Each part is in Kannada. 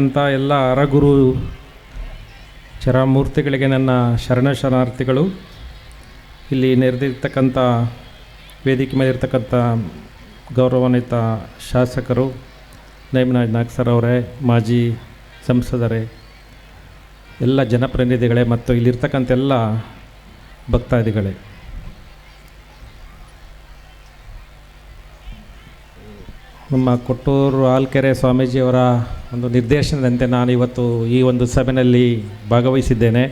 ಅಂತ ಎಲ್ಲ ಅರಗುರು ಚರಮೂರ್ತಿಗಳಿಗೆ ನನ್ನ ಶರಣಾರ್ಥಿಗಳು. ಇಲ್ಲಿ ನೆರೆದಿರ್ತಕ್ಕಂಥ ವೇದಿಕೆ ಮೇಲಿರ್ತಕ್ಕಂಥ ಗೌರವಾನ್ವಿತ ಶಾಸಕರು ನೇಮರಾಜ್ ನಾಯ್ಕ ಸರ್ ಅವರೇ, ಮಾಜಿ ಸಂಸದರೇ, ಎಲ್ಲ ಜನಪ್ರತಿನಿಧಿಗಳೇ ಮತ್ತು ಇಲ್ಲಿರ್ತಕ್ಕಂಥ ಎಲ್ಲ ಭಕ್ತಾದಿಗಳೇ, ನಮ್ಮ ಕೊಟ್ಟೂರು ಆಲ್ಕೆರೆ ಸ್ವಾಮೀಜಿಯವರ ಒಂದು ನಿರ್ದೇಶನದಂತೆ ನಾನು ಇವತ್ತು ಈ ಒಂದು ಸಭೆಯಲ್ಲಿ ಭಾಗವಹಿಸಿದ್ದೇನೆ.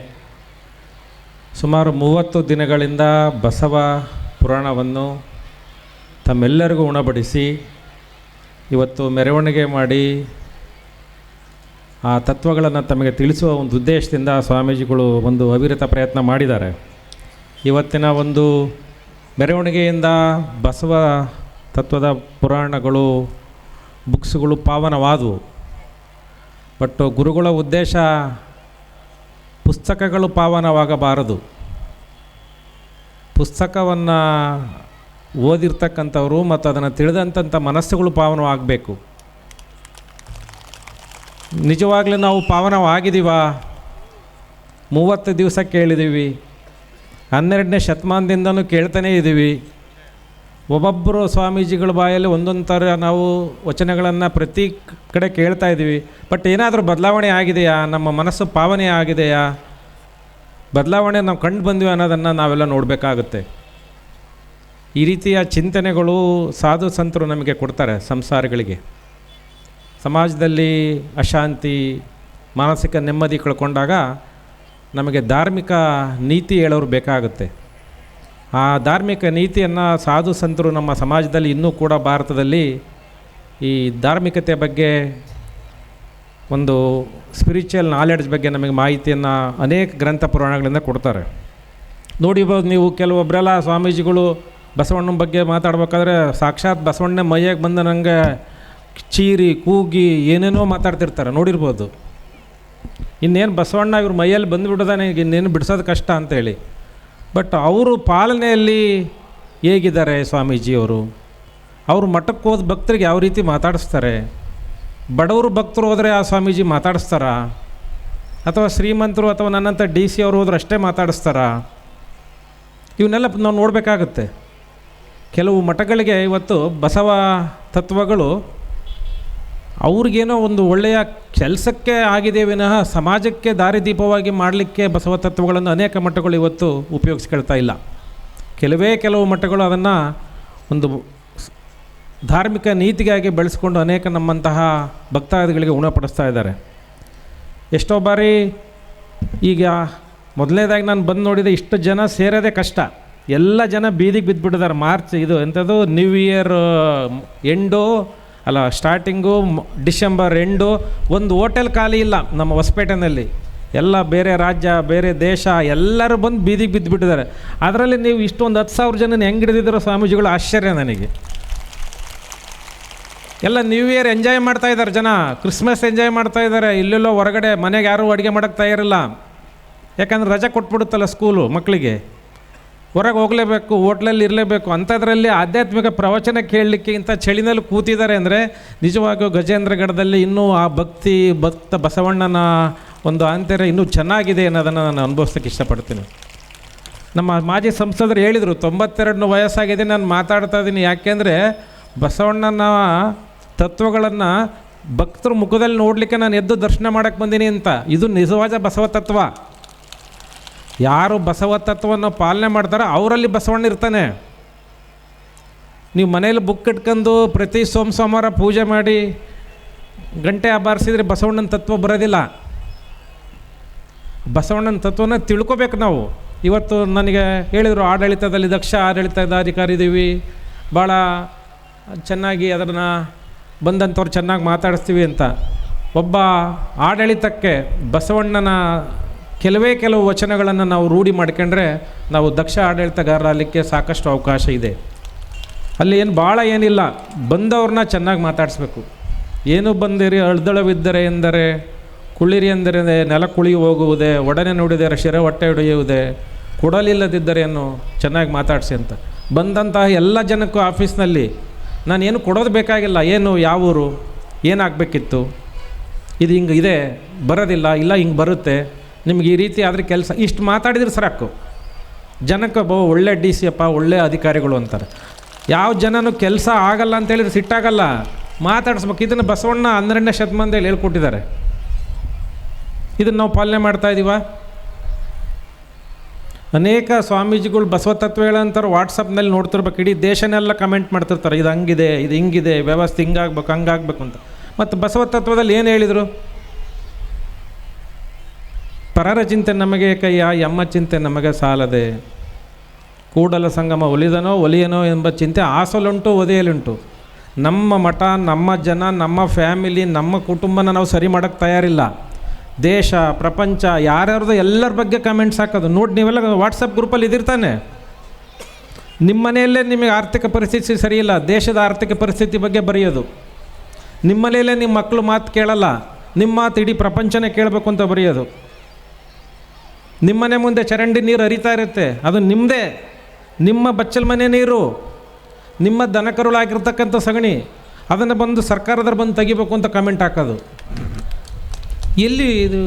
ಸುಮಾರು 30 ದಿನಗಳಿಂದ ಬಸವ ಪುರಾಣವನ್ನು ತಮ್ಮೆಲ್ಲರಿಗೂ ಉಣಬಡಿಸಿ ಇವತ್ತು ಮೆರವಣಿಗೆ ಮಾಡಿ ಆ ತತ್ವಗಳನ್ನು ತಮಗೆ ತಿಳಿಸುವ ಒಂದು ಉದ್ದೇಶದಿಂದ ಸ್ವಾಮೀಜಿಗಳು ಒಂದು ಅವಿರತ ಪ್ರಯತ್ನ ಮಾಡಿದ್ದಾರೆ. ಇವತ್ತಿನ ಒಂದು ಮೆರವಣಿಗೆಯಿಂದ ಬಸವ ತತ್ವದ ಪುರಾಣಗಳು ಬುಕ್ಸ್ಗಳು ಪಾವನವಾದವು. ಬಟ್ ಗುರುಗಳ ಉದ್ದೇಶ ಪುಸ್ತಕಗಳು ಪಾವನವಾಗಬಾರದು, ಪುಸ್ತಕವನ್ನು ಓದಿರ್ತಕ್ಕಂಥವರು ಮತ್ತು ಅದನ್ನು ತಿಳಿದಂಥ ಮನಸ್ಸುಗಳು ಪಾವನವಾಗಬೇಕು. ನಿಜವಾಗ್ಲೂ ನಾವು ಪಾವನವಾಗಿದ್ದೀವಾ? 30 ದಿವಸ ಕೇಳಿದ್ದೀವಿ, 12ನೇ ಶತಮಾನದಿಂದನೂ ಕೇಳ್ತಾನೇ ಇದ್ದೀವಿ. ಒಬ್ಬೊಬ್ಬರು ಸ್ವಾಮೀಜಿಗಳ ಬಾಯಲ್ಲಿ ಒಂದೊಂದು ಥರ ನಾವು ವಚನಗಳನ್ನು ಪ್ರತಿ ಕಡೆ ಕೇಳ್ತಾ ಇದ್ದೀವಿ. ಬಟ್ ಏನಾದರೂ ಬದಲಾವಣೆ ಆಗಿದೆಯಾ? ನಮ್ಮ ಮನಸ್ಸು ಪಾವನೆ ಆಗಿದೆಯಾ? ಬದಲಾವಣೆ ನಾವು ಕಂಡು ಬಂದ್ವಿ ಅನ್ನೋದನ್ನು ನಾವೆಲ್ಲ ನೋಡಬೇಕಾಗುತ್ತೆ. ಈ ರೀತಿಯ ಚಿಂತನೆಗಳು ಸಾಧು ಸಂತರು ನಮಗೆ ಕೊಡ್ತಾರೆ. ಸಂಸಾರಗಳಿಗೆ, ಸಮಾಜದಲ್ಲಿ ಅಶಾಂತಿ, ಮಾನಸಿಕ ನೆಮ್ಮದಿ ಕಳ್ಕೊಂಡಾಗ ನಮಗೆ ಧಾರ್ಮಿಕ ನೀತಿ ಹೇಳೋರು ಬೇಕಾಗುತ್ತೆ. ಆ ಧಾರ್ಮಿಕ ನೀತಿಯನ್ನು ಸಾಧು ಸಂತರು ನಮ್ಮ ಸಮಾಜದಲ್ಲಿ ಇನ್ನೂ ಕೂಡ ಭಾರತದಲ್ಲಿ ಈ ಧಾರ್ಮಿಕತೆ ಬಗ್ಗೆ ಒಂದು ಸ್ಪಿರಿಚುವಲ್ ನಾಲೆಡ್ಜ್ ಬಗ್ಗೆ ನಮಗೆ ಮಾಹಿತಿಯನ್ನು ಅನೇಕ ಗ್ರಂಥ ಪುರಾಣಗಳಿಂದ ಕೊಡ್ತಾರೆ. ನೋಡಿರ್ಬೋದು ನೀವು, ಕೆಲವೊಬ್ಬರೆಲ್ಲ ಸ್ವಾಮೀಜಿಗಳು ಬಸವಣ್ಣನ ಬಗ್ಗೆ ಮಾತಾಡ್ಬೇಕಾದ್ರೆ ಸಾಕ್ಷಾತ್ ಬಸವಣ್ಣ ಮೈಯಾಗೆ ಬಂದ ನನಗೆ ಚೀರಿ ಕೂಗಿ ಏನೇನೋ ಮಾತಾಡ್ತಿರ್ತಾರೆ, ನೋಡಿರ್ಬೋದು. ಇನ್ನೇನು ಬಸವಣ್ಣ ಇವ್ರ ಮೈಯಲ್ಲಿ ಬಂದುಬಿಡೋದಾನೆ, ಇನ್ನೇನು ಬಿಡಿಸೋದು ಕಷ್ಟ ಅಂತೇಳಿ. ಬಟ್ ಅವರು ಪಾಲನೆಯಲ್ಲಿ ಹೇಗಿದ್ದಾರೆ ಸ್ವಾಮೀಜಿಯವರು? ಅವರು ಮಠಕ್ಕೆ ಹೋದ ಭಕ್ತರಿಗೆ ಯಾವ ರೀತಿ ಮಾತಾಡಿಸ್ತಾರೆ? ಬಡವರು ಭಕ್ತರು ಹೋದರೆ ಆ ಸ್ವಾಮೀಜಿ ಮಾತಾಡಿಸ್ತಾರಾ? ಅಥವಾ ಶ್ರೀಮಂತರು ಅಥವಾ ನನ್ನಂಥ DC ಅವರು ಹೋದ್ರೆ ಅಷ್ಟೇ ಮಾತಾಡಿಸ್ತಾರಾ? ಇವನ್ನೆಲ್ಲ ನಾವು ನೋಡಬೇಕಾಗುತ್ತೆ. ಕೆಲವು ಮಠಗಳಿಗೆ ಇವತ್ತು ಬಸವ ತತ್ವಗಳು ಅವ್ರಿಗೇನೋ ಒಂದು ಒಳ್ಳೆಯ ಕೆಲಸಕ್ಕೆ ಆಗಿದೆ ವಿನಃ ಸಮಾಜಕ್ಕೆ ದಾರಿದೀಪವಾಗಿ ಮಾಡಲಿಕ್ಕೆ ಬಸವ ತತ್ವಗಳನ್ನು ಅನೇಕ ಮಠಗಳು ಇವತ್ತು ಉಪಯೋಗಿಸ್ಕೊಳ್ತಾ ಇಲ್ಲ. ಕೆಲವು ಮಠಗಳು ಅದನ್ನು ಒಂದು ಧಾರ್ಮಿಕ ನೀತಿಗಾಗಿ ಬೆಳೆಸ್ಕೊಂಡು ಅನೇಕ ನಮ್ಮಂತಹ ಭಕ್ತಾದಿಗಳಿಗೆ ಉಣಪಡಿಸ್ತಾ ಇದ್ದಾರೆ. ಎಷ್ಟೋ ಬಾರಿ ಈಗ ಮೊದಲನೇದಾಗಿ ನಾನು ಬಂದು ನೋಡಿದೆ, ಇಷ್ಟು ಜನ ಸೇರೋದೇ ಕಷ್ಟ. ಎಲ್ಲ ಜನ ಬೀದಿಗೆ ಬಿದ್ದುಬಿಟ್ಟಿದ್ದಾರೆ. ಮಾರ್ಚ್ ಇದು ಎಂಥದ್ದು new year starting December end, ಒಂದು ಹೋಟೆಲ್ ಖಾಲಿ ಇಲ್ಲ ನಮ್ಮ ಹೊಸಪೇಟೆನಲ್ಲಿ. ಎಲ್ಲ ಬೇರೆ ರಾಜ್ಯ, ಬೇರೆ ದೇಶ ಎಲ್ಲರೂ ಬಂದು ಬೀದಿಗೆ ಬಿದ್ದುಬಿಟ್ಟಿದ್ದಾರೆ. ಅದರಲ್ಲಿ ನೀವು ಇಷ್ಟೊಂದು 10,000 ಜನ ಹೆಂಗೆ ಹಿಡಿದಿದ್ದಾರೋ ಸ್ವಾಮೀಜಿಗಳು, ಆಶ್ಚರ್ಯ ನನಗೆ. ಎಲ್ಲ ನ್ಯೂ ಇಯರ್ ಎಂಜಾಯ್ ಮಾಡ್ತಾಯಿದ್ದಾರೆ ಜನ, ಕ್ರಿಸ್ಮಸ್ ಎಂಜಾಯ್ ಮಾಡ್ತಾಯಿದ್ದಾರೆ. ಇಲ್ಲೆಲ್ಲೋ ಹೊರಗಡೆ ಮನೆಗೆ ಯಾರೂ ಅಡುಗೆ ಮಾಡೋಕ್ಕೆ ತಯಾರಿಲ್ಲ. ಯಾಕಂದ್ರೆ ರಜೆ ಕೊಟ್ಬಿಡುತ್ತಲ್ಲ ಸ್ಕೂಲು ಮಕ್ಕಳಿಗೆ, ಹೊರಗೆ ಹೋಗಲೇಬೇಕು, ಹೋಟ್ಲಲ್ಲಿ ಇರಲೇಬೇಕು. ಅಂಥದ್ರಲ್ಲಿ ಆಧ್ಯಾತ್ಮಿಕ ಪ್ರವಚನ ಕೇಳಲಿಕ್ಕೆ ಇಂಥ ಚಳಿನಲ್ಲಿ ಕೂತಿದ್ದಾರೆ ಅಂದರೆ ನಿಜವಾಗಿಯೂ ಗಜೇಂದ್ರಗಢದಲ್ಲಿ ಇನ್ನೂ ಆ ಭಕ್ತ ಬಸವಣ್ಣನ ಒಂದು ಆಂತರ್ಯ ಇನ್ನೂ ಚೆನ್ನಾಗಿದೆ ಅನ್ನೋದನ್ನು ನಾನು ಅನುಭವಿಸೋಕ್ಕೆ ಇಷ್ಟಪಡ್ತೀನಿ. ನಮ್ಮ ಮಾಜಿ ಸಂಸದರು ಹೇಳಿದರು, 92 ವಯಸ್ಸಾಗಿದೆ, ನಾನು ಮಾತಾಡ್ತಾ ಇದ್ದೀನಿ. ಯಾಕೆಂದರೆ ಬಸವಣ್ಣನ ತತ್ವಗಳನ್ನು ಭಕ್ತರ ಮುಖದಲ್ಲಿ ನೋಡಲಿಕ್ಕೆ ನಾನು ಎದ್ದು ದರ್ಶನ ಮಾಡೋಕ್ಕೆ ಬಂದೀನಿ ಅಂತ. ಇದು ನಿಜವಾದ ಬಸವ ತತ್ವ. ಯಾರು ಬಸವ ತತ್ವವನ್ನು ಪಾಲನೆ ಮಾಡ್ತಾರೋ ಅವರಲ್ಲಿ ಬಸವಣ್ಣ ಇರ್ತಾನೆ. ನೀವು ಮನೇಲಿ ಬುಕ್ ಇಟ್ಕೊಂಡು ಪ್ರತಿ ಸೋಮವಾರ ಪೂಜೆ ಮಾಡಿ ಗಂಟೆ ಬಾರಿಸಿದರೆ ಬಸವಣ್ಣನ ತತ್ವ ಬರೋದಿಲ್ಲ. ಬಸವಣ್ಣನ ತತ್ವನ ತಿಳ್ಕೊಬೇಕು ನಾವು. ಇವತ್ತು ನನಗೆ ಹೇಳಿದರು, ಆಡಳಿತದಲ್ಲಿ ದಕ್ಷ ಆಡಳಿತಾಧಿಕಾರಿ ಇದ್ದೀವಿ, ಭಾಳ ಚೆನ್ನಾಗಿ ಅದನ್ನು ಬಂದಂಥವ್ರು ಚೆನ್ನಾಗಿ ಮಾತಾಡಿಸ್ತೀವಿ ಅಂತ. ಒಬ್ಬ ಆಡಳಿತಕ್ಕೆ ಬಸವಣ್ಣನ ಕೆಲವು ವಚನಗಳನ್ನು ನಾವು ರೂಢಿ ಮಾಡ್ಕೊಂಡ್ರೆ ನಾವು ದಕ್ಷ ಆಡಳಿತಗಾರರಾಗಲಿಕ್ಕೆ ಸಾಕಷ್ಟು ಅವಕಾಶ ಇದೆ. ಅಲ್ಲಿ ಭಾಳ ಏನಿಲ್ಲ, ಬಂದವ್ರನ್ನ ಚೆನ್ನಾಗಿ ಮಾತಾಡಿಸ್ಬೇಕು. ಏನು ಬಂದಿರಿ ಅಳ್ದಳವಿದ್ದರೆ ಎಂದರೆ, ಕುಳಿರಿ ಎಂದರೆ ನೆಲ ಕುಳಿಯು ಹೋಗುವುದೇ, ಒಡನೆ ನುಡಿದರೆ ಶಿರ ಹೊಟ್ಟೆ ಹೊಡೆಯುವುದೇ, ಕೊಡಲಿಲ್ಲದಿದ್ದರೇನು, ಚೆನ್ನಾಗಿ ಮಾತಾಡಿಸಿ ಅಂತ. ಬಂದಂತಹ ಎಲ್ಲ ಜನಕ್ಕೂ ಆಫೀಸ್ನಲ್ಲಿ ನಾನೇನು ಕೊಡೋದು ಬೇಕಾಗಿಲ್ಲ. ಏನು, ಯಾವ ಊರು, ಏನಾಗಬೇಕಿತ್ತು, ಇದು ಹಿಂಗೆ ಇದೆ, ಬರೋದಿಲ್ಲ, ಇಲ್ಲ ಹಿಂಗೆ ಬರುತ್ತೆ, ನಿಮ್ಗೆ ಈ ರೀತಿ ಆದರೆ ಕೆಲಸ, ಇಷ್ಟು ಮಾತಾಡಿದ್ರೆ ಸಾಕು ಜನಕ್ಕೆ ಒಳ್ಳೆ ಡಿ ಸಿ ಅಪ್ಪ, ಒಳ್ಳೆ ಅಧಿಕಾರಿಗಳು ಅಂತಾರೆ. ಯಾವ ಜನನೂ ಕೆಲಸ ಆಗಲ್ಲ ಅಂತೇಳಿದ್ರೆ ಸಿಟ್ಟಾಗಲ್ಲ, ಮಾತಾಡಿಸ್ಬೇಕು. ಇದನ್ನು ಬಸವಣ್ಣ 12ನೇ ಶತಮಾನದಲ್ಲಿ ಹೇಳ್ಕೊಟ್ಟಿದ್ದಾರೆ. ಇದನ್ನು ನಾವು ಪಾಲನೆ ಮಾಡ್ತಾ ಇದ್ದೀವ? ಅನೇಕ ಸ್ವಾಮೀಜಿಗಳು ಬಸವ ತತ್ವ ಹೇಳಂತಾರೆ, ವಾಟ್ಸಪ್ನಲ್ಲಿ ನೋಡ್ತಿರ್ಬೇಕು, ಇಡೀ ದೇಶನೆಲ್ಲ ಕಮೆಂಟ್ ಮಾಡ್ತಿರ್ತಾರೆ, ಇದು ಹಂಗಿದೆ, ಇದು ಹಿಂಗಿದೆ, ವ್ಯವಸ್ಥೆ ಹಿಂಗಾಗ್ಬೇಕು, ಹಂಗಾಗಬೇಕು ಅಂತ. ಮತ್ತು ಬಸವ ತತ್ವದಲ್ಲಿ ಏನು ಹೇಳಿದರು? ಪರರ ಚಿಂತೆ ನಮಗೆ ಕೈಯ, ಎಮ್ಮ ಚಿಂತೆ ನಮಗೆ ಸಾಲದೆ, ಕೂಡಲ ಸಂಗಮ ಒಲಿದನೋ ಒಲಿಯನೋ ಎಂಬ ಚಿಂತೆ ಆಸಲುಂಟು ಒದೆಯಲುಂಟು. ನಮ್ಮ ಮಠ, ನಮ್ಮ ಜನ, ನಮ್ಮ ಫ್ಯಾಮಿಲಿ, ನಮ್ಮ ಕುಟುಂಬನ ನಾವು ಸರಿ ಮಾಡೋಕ್ಕೆ ತಯಾರಿಲ್ಲ. ದೇಶ, ಪ್ರಪಂಚ, ಯಾರ್ಯಾರ್ದು ಎಲ್ಲರ ಬಗ್ಗೆ ಕಮೆಂಟ್ಸ್ ಹಾಕೋದು ನೋಡಿ. ನೀವೆಲ್ಲ ವಾಟ್ಸಪ್ ಗ್ರೂಪಲ್ಲಿ ಇದಿರ್ತಾನೆ. ನಿಮ್ಮ ಮನೆಯಲ್ಲೇ ನಿಮಗೆ ಆರ್ಥಿಕ ಪರಿಸ್ಥಿತಿ ಸರಿಯಿಲ್ಲ, ದೇಶದ ಆರ್ಥಿಕ ಪರಿಸ್ಥಿತಿ ಬಗ್ಗೆ ಬರೆಯೋದು. ನಿಮ್ಮ ಮನೆಯಲ್ಲೇ ನಿಮ್ಮ ಮಕ್ಕಳು ಮಾತು ಕೇಳಲ್ಲ, ನಿಮ್ಮ ಮಾತು ಇಡೀ ಪ್ರಪಂಚನೇ ಕೇಳಬೇಕು ಅಂತ ಬರೆಯೋದು. ನಿಮ್ಮನೆ ಮುಂದೆ ಚರಂಡಿ ನೀರು ಹರಿತಾ ಇರುತ್ತೆ, ಅದು ನಿಮ್ಮದೇ, ನಿಮ್ಮ ಬಚ್ಚಲ ಮನೆ ನೀರು, ನಿಮ್ಮ ದನಕರುಳಾಗಿರ್ತಕ್ಕಂಥ ಸಗಣಿ, ಅದನ್ನು ಬಂದು ಸರ್ಕಾರದವ್ರು ಬಂದು ತೆಗಿಬೇಕು ಅಂತ ಕಮೆಂಟ್ ಹಾಕೋದು. ಎಲ್ಲಿ ಇದು?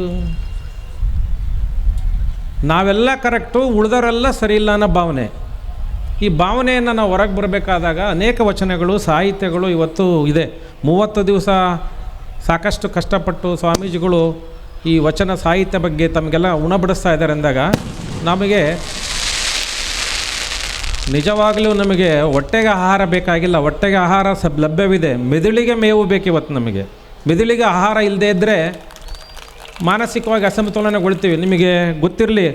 ನಾವೆಲ್ಲ ಕರೆಕ್ಟು, ಉಳಿದವರೆಲ್ಲ ಸರಿ ಇಲ್ಲ ಅನ್ನೋ ಭಾವನೆ. ಈ ಭಾವನೆಯನ್ನು ನಾವು ಹೊರಗೆ ಬರಬೇಕಾದಾಗ ಅನೇಕ ವಚನಗಳು, ಸಾಹಿತ್ಯಗಳು ಇವತ್ತು ಇದೆ. 30 ದಿವಸ ಸಾಕಷ್ಟು ಕಷ್ಟಪಟ್ಟು ಸ್ವಾಮೀಜಿಗಳು ಈ ವಚನ ಸಾಹಿತ್ಯ ಬಗ್ಗೆ ತಮಗೆಲ್ಲ ಉಣಬಡಿಸ್ತಾ ಇದ್ದಾರೆ ಅಂದಾಗ ನಮಗೆ ನಿಜವಾಗಲೂ ನಮಗೆ ಹೊಟ್ಟೆಗೆ ಆಹಾರ ಬೇಕಾಗಿಲ್ಲ, ಹೊಟ್ಟೆಗೆ ಆಹಾರ ಲಭ್ಯವಿದೆ, ಮೆದುಳಿಗೆ ಮೇವು ಬೇಕಿವತ್ತು ನಮಗೆ. ಮೆದುಳಿಗೆ ಆಹಾರ ಇಲ್ಲದೇ ಇದ್ದರೆ ಮಾನಸಿಕವಾಗಿ ಅಸಮತೋಲನಗೊಳ್ತೀವಿ. ನಿಮಗೆ ಗೊತ್ತಿರಲಿ,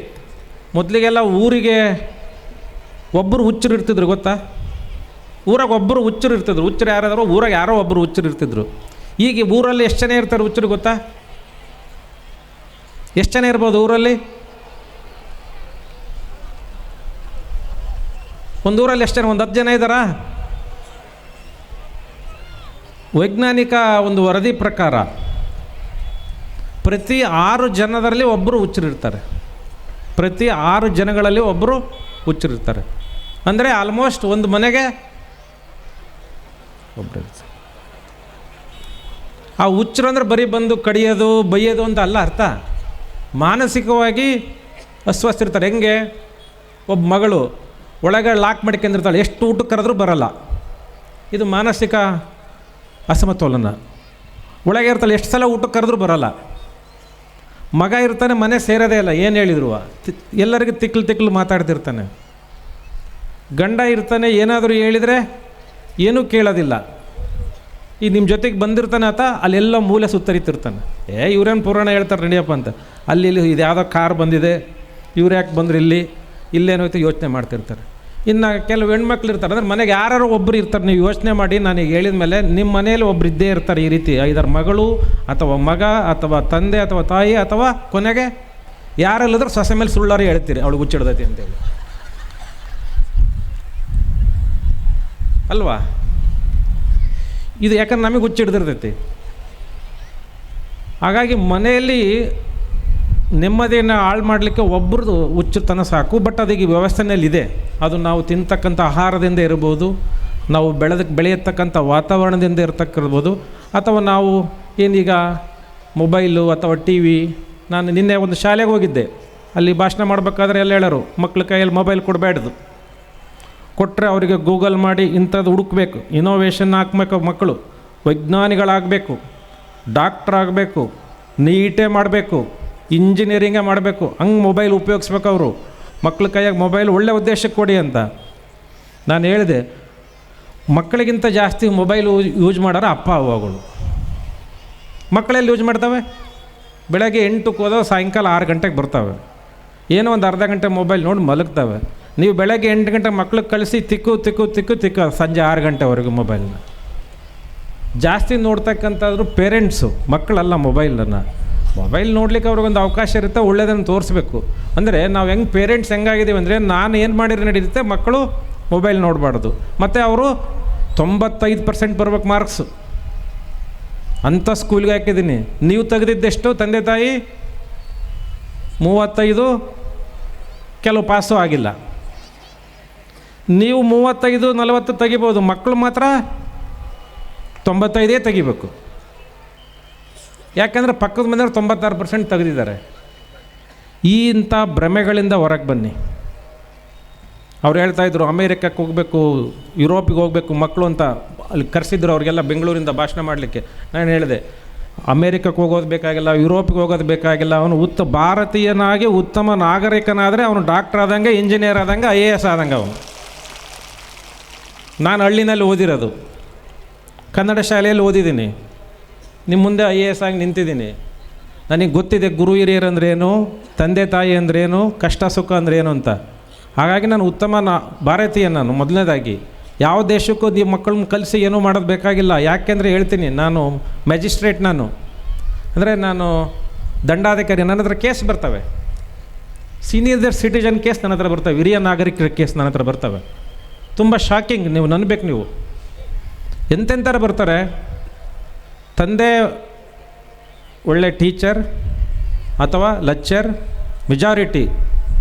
ಮೊದಲಿಗೆಲ್ಲ ಊರಿಗೆ ಒಬ್ಬರು ಹುಚ್ಚರು ಇರ್ತಿದ್ರು, ಗೊತ್ತಾ? ಊರಾಗ ಒಬ್ಬರು ಹುಚ್ಚರು ಇರ್ತಿದ್ರು. ಹುಚ್ಚರು ಯಾರಾದರೂ ಊರಾಗ ಯಾರೋ ಒಬ್ಬರು ಹುಚ್ಚರು ಇರ್ತಿದ್ರು. ಈಗ ಊರಲ್ಲಿ ಎಷ್ಟು ಜನ ಇರ್ತಾರೆ ಹುಚ್ಚರು ಗೊತ್ತಾ? ಎಷ್ಟು ಜನ ಇರ್ಬೋದು ಊರಲ್ಲಿ? ಒಂದು ಊರಲ್ಲಿ ಎಷ್ಟು ಜನ? ಒಂದು 10 ಜನ ಇದ್ದಾರಾ? ವೈಜ್ಞಾನಿಕ ಒಂದು ವರದಿ ಪ್ರಕಾರ ಪ್ರತಿ 6 ಜನರಲ್ಲಿ ಒಬ್ಬರು ಹುಚ್ಚರಿರ್ತಾರೆ. ಪ್ರತಿ 6 ಜನಗಳಲ್ಲಿ ಒಬ್ಬರು ಹುಚ್ಚರಿರ್ತಾರೆ. ಅಂದರೆ ಆಲ್ಮೋಸ್ಟ್ ಒಂದು ಮನೆಗೆ ಒಬ್ಬರು. ಆ ಹುಚ್ಚರು ಅಂದರೆ ಬರೀ ಬಂದು ಕಡಿಯೋದು, ಬೈಯೋದು ಅಂತ ಅಲ್ಲ ಅರ್ಥ. ಮಾನಸಿಕವಾಗಿ ಅಸ್ವಸ್ಥ ಇರ್ತಾರೆ. ಹೆಂಗೆ? ಒಬ್ಬ ಮಗಳು ಒಳಗೆ ಲಾಕ್ ಮಾಡ್ಕೊಂಡಿರ್ತಾಳೆ, ಎಷ್ಟು ಊಟಕ್ಕೆ ಕರೆದ್ರೂ ಬರಲ್ಲ. ಇದು ಮಾನಸಿಕ ಅಸಮತೋಲನ. ಒಳಗೆ ಇರ್ತಾಳೆ, ಎಷ್ಟು ಸಲ ಊಟಕ್ಕೆ ಕರೆದ್ರೂ ಬರಲ್ಲ. ಮಗ ಇರ್ತಾನೆ, ಮನೆ ಸೇರೋದೇ ಇಲ್ಲ, ಏನು ಹೇಳಿದ್ರು ಎಲ್ಲರಿಗೂ ತಿಕ್ಲು ಮಾತಾಡ್ತಿರ್ತಾನೆ. ಗಂಡ ಇರ್ತಾನೆ, ಏನಾದರೂ ಹೇಳಿದರೆ ಏನೂ ಕೇಳೋದಿಲ್ಲ. ಈ ನಿಮ್ಮ ಜೊತೆಗೆ ಬಂದಿರ್ತಾನೆ ಆತ, ಅಲ್ಲೆಲ್ಲ ಮೂಲೆ ಸುತ್ತರಿತಿರ್ತಾನೆ. ಇವ್ರೇನು ಪುರಾಣ ಹೇಳ್ತಾರೆ ನಡಿಯಪ್ಪ ಅಂತ. ಅಲ್ಲಿ ಇದು ಯಾವುದೋ ಕಾರ್ ಬಂದಿದೆ, ಇವ್ರು ಯಾಕೆ ಬಂದರು ಇಲ್ಲೇನೋಯ್ತು ಯೋಚನೆ ಮಾಡ್ತಿರ್ತಾರೆ. ಇನ್ನು ಕೆಲವು ಹೆಣ್ಮಕ್ಳು ಇರ್ತಾರೆ, ಅಂದರೆ ಮನೆಗೆ ಯಾರು ಒಬ್ಬರು ಇರ್ತಾರೆ. ನೀವು ಯೋಚನೆ ಮಾಡಿ, ನನಗೆ ಹೇಳಿದ ಮೇಲೆ ನಿಮ್ಮ ಮನೇಲಿ ಒಬ್ರು ಇದ್ದೇ ಇರ್ತಾರೆ ಈ ರೀತಿ. ಇದರ ಮಗಳು ಅಥವಾ ಮಗ ಅಥವಾ ತಂದೆ ಅಥವಾ ತಾಯಿ ಅಥವಾ ಕೊನೆಗೆ ಯಾರೆಲ್ಲದ್ರೂ ಸೊಸೆ ಮೇಲೆ ಸುಳ್ಳಾರಿ ಹೇಳ್ತೀರಿ, ಅವಳು ಹುಚ್ಚಿಡ್ದೈತಿ ಅಂತೇಳಿ ಅಲ್ವಾ? ಇದು ಯಾಕಂದ್ರೆ ನಮಗೆ ಹುಚ್ಚಿಡ್ದಿರ್ತೈತಿ. ಹಾಗಾಗಿ ಮನೆಯಲ್ಲಿ ನೆಮ್ಮದಿಯನ್ನು ಹಾಳು ಮಾಡಲಿಕ್ಕೆ ಒಬ್ಬರದು ಹುಚ್ಚುತನ ಸಾಕು. ಬಟ್ ಅದಕ್ಕೆ ವ್ಯವಸ್ಥೆಯಲ್ಲಿದೆ. ಅದು ನಾವು ತಿಂತಕ್ಕಂಥ ಆಹಾರದಿಂದ ಇರ್ಬೋದು, ನಾವು ಬೆಳೆಯತಕ್ಕಂಥ ವಾತಾವರಣದಿಂದ ಇರ್ತಕ್ಕಿರ್ಬೋದು, ಅಥವಾ ನಾವು ಏನೀಗ ಮೊಬೈಲು ಅಥವಾ ಟಿ ವಿ. ನಾನು ನಿನ್ನೆ ಒಂದು ಶಾಲೆಗೆ ಹೋಗಿದ್ದೆ, ಅಲ್ಲಿ ಭಾಷಣ ಮಾಡಬೇಕಾದ್ರೆ ಎಲ್ಲ ಹೇಳೋರು, ಮಕ್ಳ ಕೈಯಲ್ಲಿ ಮೊಬೈಲ್ ಕೊಡಬೇಡ್ದು, ಕೊಟ್ಟರೆ ಅವರಿಗೆ ಗೂಗಲ್ ಮಾಡಿ ಇಂಥದ್ದು ಹುಡುಕ್ಬೇಕು, ಇನೋವೇಷನ್ ಹಾಕ್ಬೇಕು, ಮಕ್ಕಳು ವೈಜ್ಞಾನಿಗಳಾಗಬೇಕು, ಡಾಕ್ಟ್ರ್ ಆಗಬೇಕು, ನೀಟೇ ಮಾಡಬೇಕು, ಇಂಜಿನಿಯರಿಂಗೇ ಮಾಡಬೇಕು, ಹಂಗೆ ಮೊಬೈಲ್ ಉಪಯೋಗಿಸ್ಬೇಕು. ಅವರು ಮಕ್ಳ ಕೈಯಾಗ ಮೊಬೈಲ್ ಒಳ್ಳೆ ಉದ್ದೇಶಕ್ಕೆ ಕೊಡಿ ಅಂತ ನಾನು ಹೇಳಿದೆ. ಮಕ್ಕಳಿಗಿಂತ ಜಾಸ್ತಿ ಮೊಬೈಲ್ ಯೂಸ್ ಮಾಡೋರು ಅಪ್ಪ ಅವ್ವಗಳು. ಮಕ್ಕಳೆಲ್ಲಿ ಯೂಸ್ ಮಾಡ್ತವೆ? ಬೆಳಗ್ಗೆ 8ಕ್ಕೆ ಹೋದವು, ಸಾಯಂಕಾಲ 6 ಗಂಟೆಗೆ ಬರ್ತವೆ. ಏನೋ ಒಂದು ಅರ್ಧ ಗಂಟೆ ಮೊಬೈಲ್ ನೋಡಿ ಮಲಗ್ತವೆ. ನೀವು ಬೆಳಗ್ಗೆ 8 ಗಂಟೆಗೆ ಮಕ್ಳಿಗೆ ಕಳಿಸಿ ತಿಕ್ಕು ಸಂಜೆ 6 ಗಂಟೆವರೆಗೂ ಮೊಬೈಲ್ನ ಜಾಸ್ತಿ ನೋಡ್ತಕ್ಕಂಥದ್ರು ಪೇರೆಂಟ್ಸು, ಮಕ್ಕಳಲ್ಲ. ಮೊಬೈಲ್ ನೋಡ್ಲಿಕ್ಕೆ ಅವ್ರಿಗೊಂದು ಅವಕಾಶ ಇರುತ್ತೆ, ಒಳ್ಳೆಯದನ್ನು ತೋರಿಸ್ಬೇಕು. ಅಂದರೆ ನಾವು ಹೆಂಗೆ ಪೇರೆಂಟ್ಸ್ ಹೆಂಗಾಗಿದ್ದೀವಿ ಅಂದರೆ, ನಾನು ಏನು ಮಾಡಿದ್ರೆ ನಡೀರುತ್ತೆ, ಮಕ್ಕಳು ಮೊಬೈಲ್ ನೋಡಬಾರ್ದು. ಮತ್ತು ಅವರು 95% ಬರ್ಬೇಕು ಮಾರ್ಕ್ಸು, ಅಂಥ ಸ್ಕೂಲ್ಗೆ ಹಾಕಿದ್ದೀನಿ. ನೀವು ತೆಗೆದಿದ್ದೆಷ್ಟು ತಂದೆ ತಾಯಿ? 35, ಕೆಲವು ಪಾಸು ಆಗಿಲ್ಲ. ನೀವು 35-40 ತೆಗಿಬೋದು, ಮಕ್ಕಳು ಮಾತ್ರ 95 ತೆಗಿಬೇಕು. ಯಾಕೆಂದರೆ ಪಕ್ಕದ ಮನೆಯವ್ರು 96% ತೆಗೆದಿದ್ದಾರೆ. ಈ ಇಂಥ ಭ್ರಮೆಗಳಿಂದ ಹೊರಗೆ ಬನ್ನಿ. ಅವ್ರು ಹೇಳ್ತಾಯಿದ್ರು ಅಮೇರಿಕಕ್ಕೆ ಹೋಗಬೇಕು, ಯುರೋಪಿಗೆ ಹೋಗಬೇಕು ಮಕ್ಕಳು ಅಂತ ಅಲ್ಲಿ ಕರೆಸಿದ್ರು ಅವ್ರಿಗೆಲ್ಲ ಬೆಂಗಳೂರಿಂದ ಭಾಷಣ ಮಾಡಲಿಕ್ಕೆ. ನಾನು ಹೇಳಿದೆ ಅಮೇರಿಕಕ್ಕೆ ಹೋಗೋದು ಬೇಕಾಗಿಲ್ಲ, ಯುರೋಪಿಗೆ ಹೋಗೋದು ಬೇಕಾಗಿಲ್ಲ. ಅವನು ಭಾರತೀಯನಾಗಿ ಉತ್ತಮ ನಾಗರಿಕನಾದರೆ ಅವನು ಡಾಕ್ಟರ್ ಆದಂಗೆ, ಇಂಜಿನಿಯರ್ ಆದಂಗೆ, IAS ಆದಂಗೆ ಅವನು. ನಾನು ಹಳ್ಳಿನಲ್ಲಿ ಓದಿರೋದು, ಕನ್ನಡ ಶಾಲೆಯಲ್ಲಿ ಓದಿದ್ದೀನಿ, ನಿಮ್ಮ ಮುಂದೆ IAS ಆಗಿ ನಿಂತಿದ್ದೀನಿ. ನನಗೆ ಗೊತ್ತಿದೆ ಗುರು ಹಿರಿಯರು ಅಂದ್ರೇನು, ತಂದೆ ತಾಯಿ ಅಂದ್ರೇನು, ಕಷ್ಟ ಸುಖ ಅಂದ್ರೇನು ಅಂತ. ಹಾಗಾಗಿ ನಾನು ಉತ್ತಮ ಭಾರತೀಯ. ನಾನು ಮೊದಲನೇದಾಗಿ ಯಾವ ದೇಶಕ್ಕೂ ನೀವು ಮಕ್ಕಳನ್ನ ಕಲಿಸಿ ಏನೂ ಮಾಡೋದು ಬೇಕಾಗಿಲ್ಲ. ಯಾಕೆಂದರೆ ಹೇಳ್ತೀನಿ, ನಾನು ಮ್ಯಾಜಿಸ್ಟ್ರೇಟ್, ನಾನು ದಂಡಾಧಿಕಾರಿ. ನನ್ನ ಹತ್ರ ಕೇಸ್ ಬರ್ತವೆ, ಸೀನಿಯರ್ ಸಿಟಿಜನ್ ಕೇಸ್ ನನ್ನ ಹತ್ರ ಬರ್ತವೆ, ಹಿರಿಯ ನಾಗರಿಕರ ಕೇಸ್ ನನ್ನ ಹತ್ರ ಬರ್ತವೆ. ತುಂಬ ಶಾಕಿಂಗ್, ನೀವು ನಂಬಬೇಕು. ನೀವು ಎಂತೆಂಥರ ಬರ್ತಾರೆ. ತಂದೆ ಒಳ್ಳೆ ಟೀಚರ್ ಅಥವಾ ಲೆಕ್ಚರ್, ಮೆಜಾರಿಟಿ